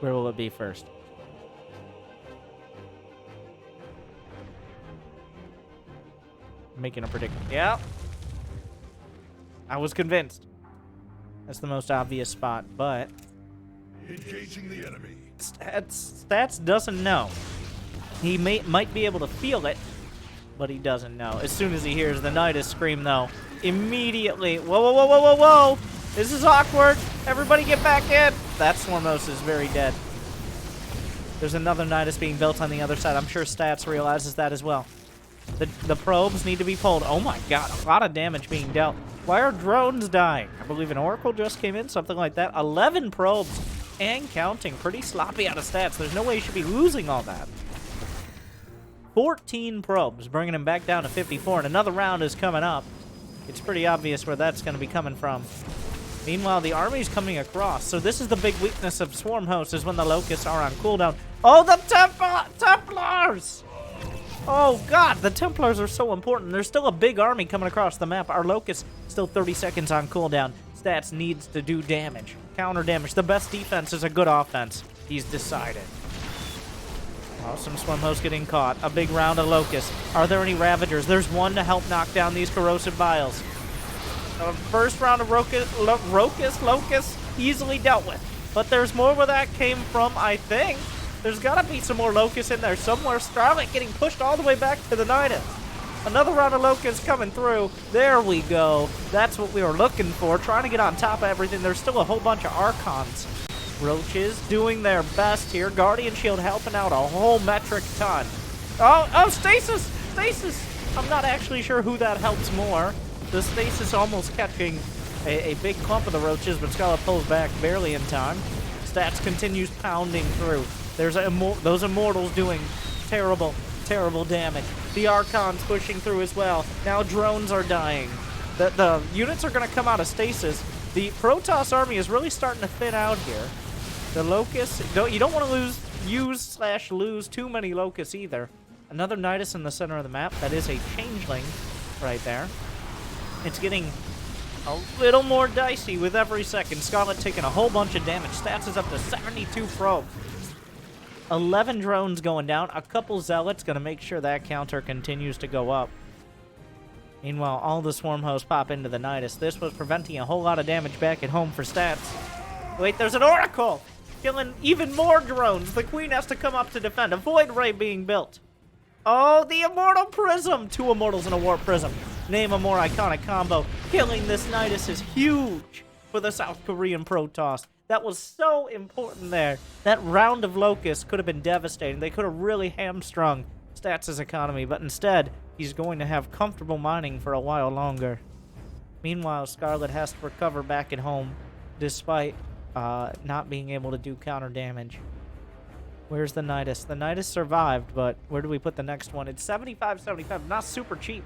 Where will it be first? Making a prediction. Yeah. I was convinced. That's the most obvious spot, but
Engaging the enemy.
Stats doesn't know. He might be able to feel it, but he doesn't know. As soon as he hears the Nidus scream, though, immediately, whoa, this is awkward. Everybody get back in. That Swarmos is very dead. There's another Nidus being built on the other side. I'm sure Stats realizes that as well. The probes need to be pulled. Oh my god, a lot of damage being dealt. Why are drones dying? I believe an Oracle just came in, something like that. 11 probes and counting. Pretty sloppy out of Stats. There's no way he should be losing all that. 14 probes, bringing him back down to 54, and another round is coming up. It's pretty obvious where that's going to be coming from. Meanwhile, the army's coming across. So this is the big weakness of Swarm Host, is when the Locusts are on cooldown. Oh, the Templars! Oh, God, the Templars are so important. There's still a big army coming across the map. Our Locust still 30 seconds on cooldown. Stats needs to do damage. Counter damage. The best defense is a good offense. He's decided. Oh, some Swarm Hosts getting caught. A big round of Locusts. Are there any Ravagers? There's one to help knock down these Corrosive Vials. First round of Locusts easily dealt with. But there's more where that came from, I think. There's got to be some more Locusts in there somewhere. Scarlett getting pushed all the way back to the Nidus. Another round of Locusts coming through. There we go. That's what we were looking for. Trying to get on top of everything. There's still a whole bunch of Archons. Roaches doing their best here. Guardian Shield helping out a whole metric ton. Oh, Stasis! Stasis! I'm not actually sure who that helps more. The Stasis almost catching a big clump of the Roaches, but Scarlett pulls back barely in time. Stats continues pounding through. There's those Immortals doing terrible, terrible damage. The Archons pushing through as well. Now drones are dying. The units are going to come out of stasis. The Protoss army is really starting to thin out here. The Locusts, you don't want to lose too many Locusts either. Another Nidus in the center of the map. That is a Changeling right there. It's getting a little more dicey with every second. Scarlett taking a whole bunch of damage. Stats is up to 72 probes. 11 drones going down. A couple Zealots going to make sure that counter continues to go up. Meanwhile, all the Swarm Hosts pop into the Nidus. This was preventing a whole lot of damage back at home for Stats. Wait, there's an Oracle! Killing even more drones. The Queen has to come up to defend. A Void Ray being built. Oh, the Immortal Prism! 2 Immortals and a Warp Prism. Name a more iconic combo. Killing this Nidus is huge for the South Korean Protoss. That was so important there. That round of Locusts could have been devastating. They could have really hamstrung Stats' economy, but instead, he's going to have comfortable mining for a while longer. Meanwhile, Scarlett has to recover back at home, despite not being able to do counter damage. Where's the Nidus? The Nidus survived, but where do we put the next one? It's 75, not super cheap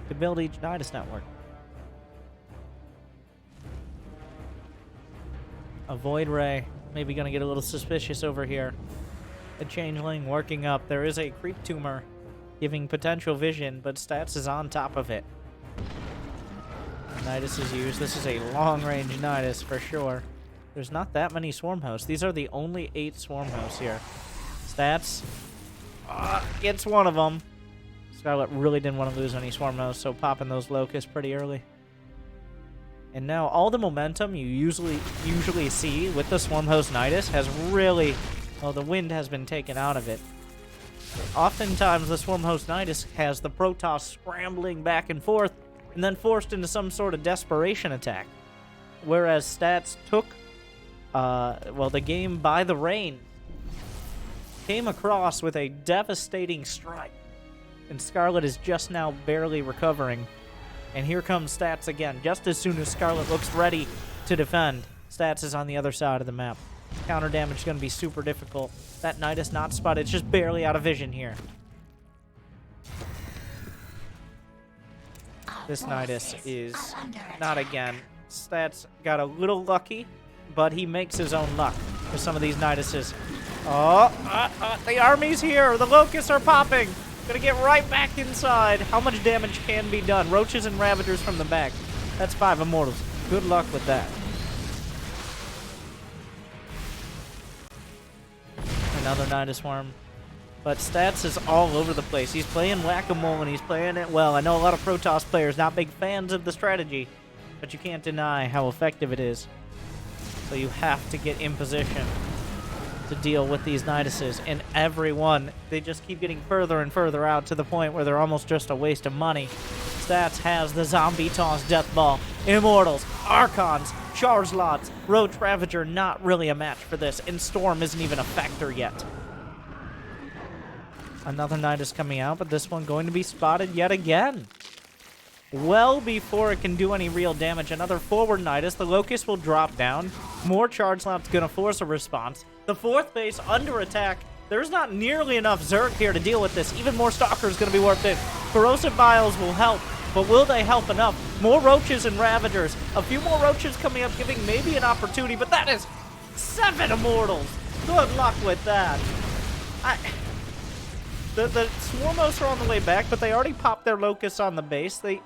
to build each Nidus network. A Void Ray, maybe gonna get a little suspicious over here. A Changeling working up. There is a Creep Tumor giving potential vision, but Stats is on top of it. Nidus is used. This is a long-range Nidus for sure. There's not that many Swarm Hosts. These are the only 8 Swarm Hosts here. Stats gets one of them. Scarlett really didn't want to lose any Swarm Hosts, so popping those Locusts pretty early. And now all the momentum you usually see with the Swarm Host Nidus has really, well, the wind has been taken out of it. Oftentimes the Swarm Host Nidus has the Protoss scrambling back and forth and then forced into some sort of desperation attack. Whereas Stats took, the game by the reins, came across with a devastating strike. And Scarlett is just now barely recovering. And here comes Stats again. Just as soon as Scarlett looks ready to defend, Stats is on the other side of the map. Counter damage is going to be super difficult. That Nidus not spotted. It's just barely out of vision here. This Nidus is not again. Stats got a little lucky, but he makes his own luck with some of these Niduses. The army's here. The Locusts are popping. Gonna get right back inside. How much damage can be done? Roaches and Ravagers from the back. That's 5 Immortals. Good luck with that. Another Nidus Swarm. But Stats is all over the place. He's playing whack-a-mole and he's playing it well. I know a lot of Protoss players not big fans of the strategy, but you can't deny how effective it is. So you have to get in position to deal with these Niduses, and everyone, they just keep getting further and further out to the point where they're almost just a waste of money. Stats has the Zombie Toss Death Ball, Immortals, Archons, Charizlots, Roach Ravager, not really a match for this, and Storm isn't even a factor yet. Another Nidus coming out, but this one going to be spotted yet again. Well before it can do any real damage. Another forward Nidus. The Locust will drop down. More Charizlots going to force a response. The 4th base under attack. There's not nearly enough Zerg here to deal with this. Even more Stalkers going to be warped in. Corrosive Vials will help. But will they help enough? More roaches and ravagers. A few more roaches coming up, giving maybe an opportunity, but that is 7 immortals. Good luck with that. The Swarmos are on the way back, but they already popped their locusts on the base. I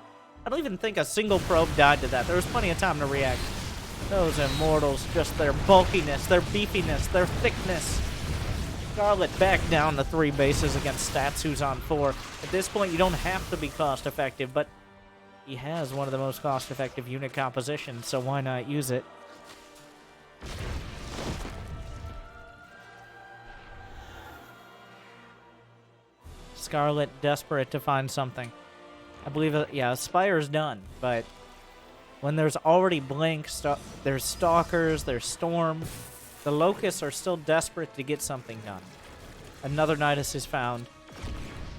don't even think a single probe died to that. There was plenty of time to react. Those immortals, just their bulkiness, their beefiness, their thickness. Scarlett back down to 3 bases against Stats, who's on 4. At this point, you don't have to be cost-effective, but he has one of the most cost-effective unit compositions, so why not use it? Scarlett desperate to find something. I believe, yeah, Spire's done, but when there's already Blink, there's Stalkers, there's Storm, the Locusts are still desperate to get something done. Another Nidus is found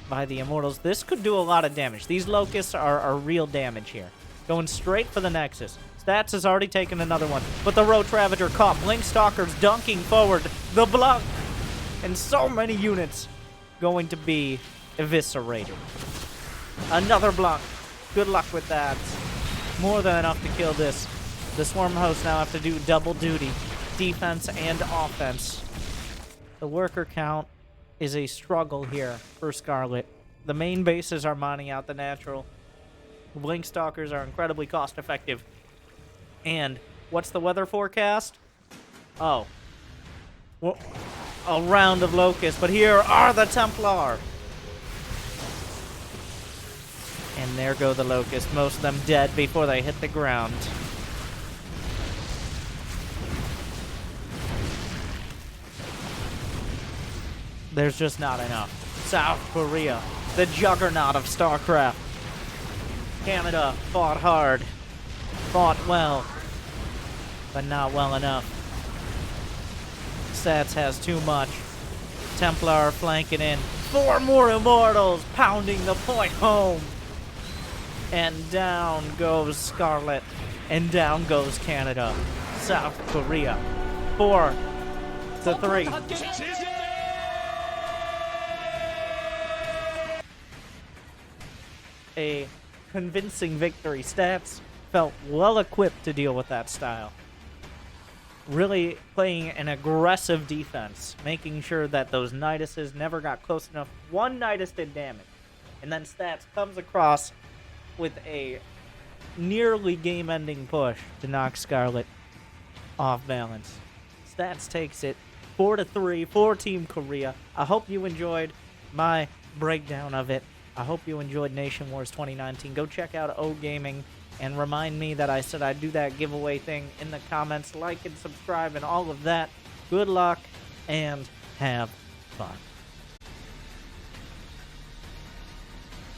by the Immortals. This could do a lot of damage. These Locusts are real damage here. Going straight for the Nexus. Stats has already taken another one, but the Roach Ravager caught. Blink Stalkers dunking forward. The block! And so many units going to be eviscerated. Another block. Good luck with that. More than enough to kill this. The Swarm hosts now have to do double duty. Defense and offense. The worker count is a struggle here for Scarlett. The main bases are mining out the natural. Blink Stalkers are incredibly cost effective. And what's the weather forecast? Oh. Well, a round of locusts, but here are the Templar. And there go the locusts, most of them dead before they hit the ground. There's just not enough. South Korea, the juggernaut of StarCraft. Canada fought hard, fought well, but not well enough. Stats has too much. Templar flanking in. 4 more Immortals pounding the point home. And down goes Scarlett. And down goes Canada. South Korea. 4-3. A convincing victory. Stats felt well equipped to deal with that style. Really playing an aggressive defense, making sure that those Niduses never got close enough. One Nidus did damage, and then Stats comes across with a nearly game-ending push to knock Scarlett off balance. Stats takes it 4-3 for Team Korea. I hope you enjoyed my breakdown of it. I hope you enjoyed Nation Wars 2019. Go check out O Gaming and remind me that I said I'd do that giveaway thing in the comments. Like and subscribe and all of that. Good luck and have fun.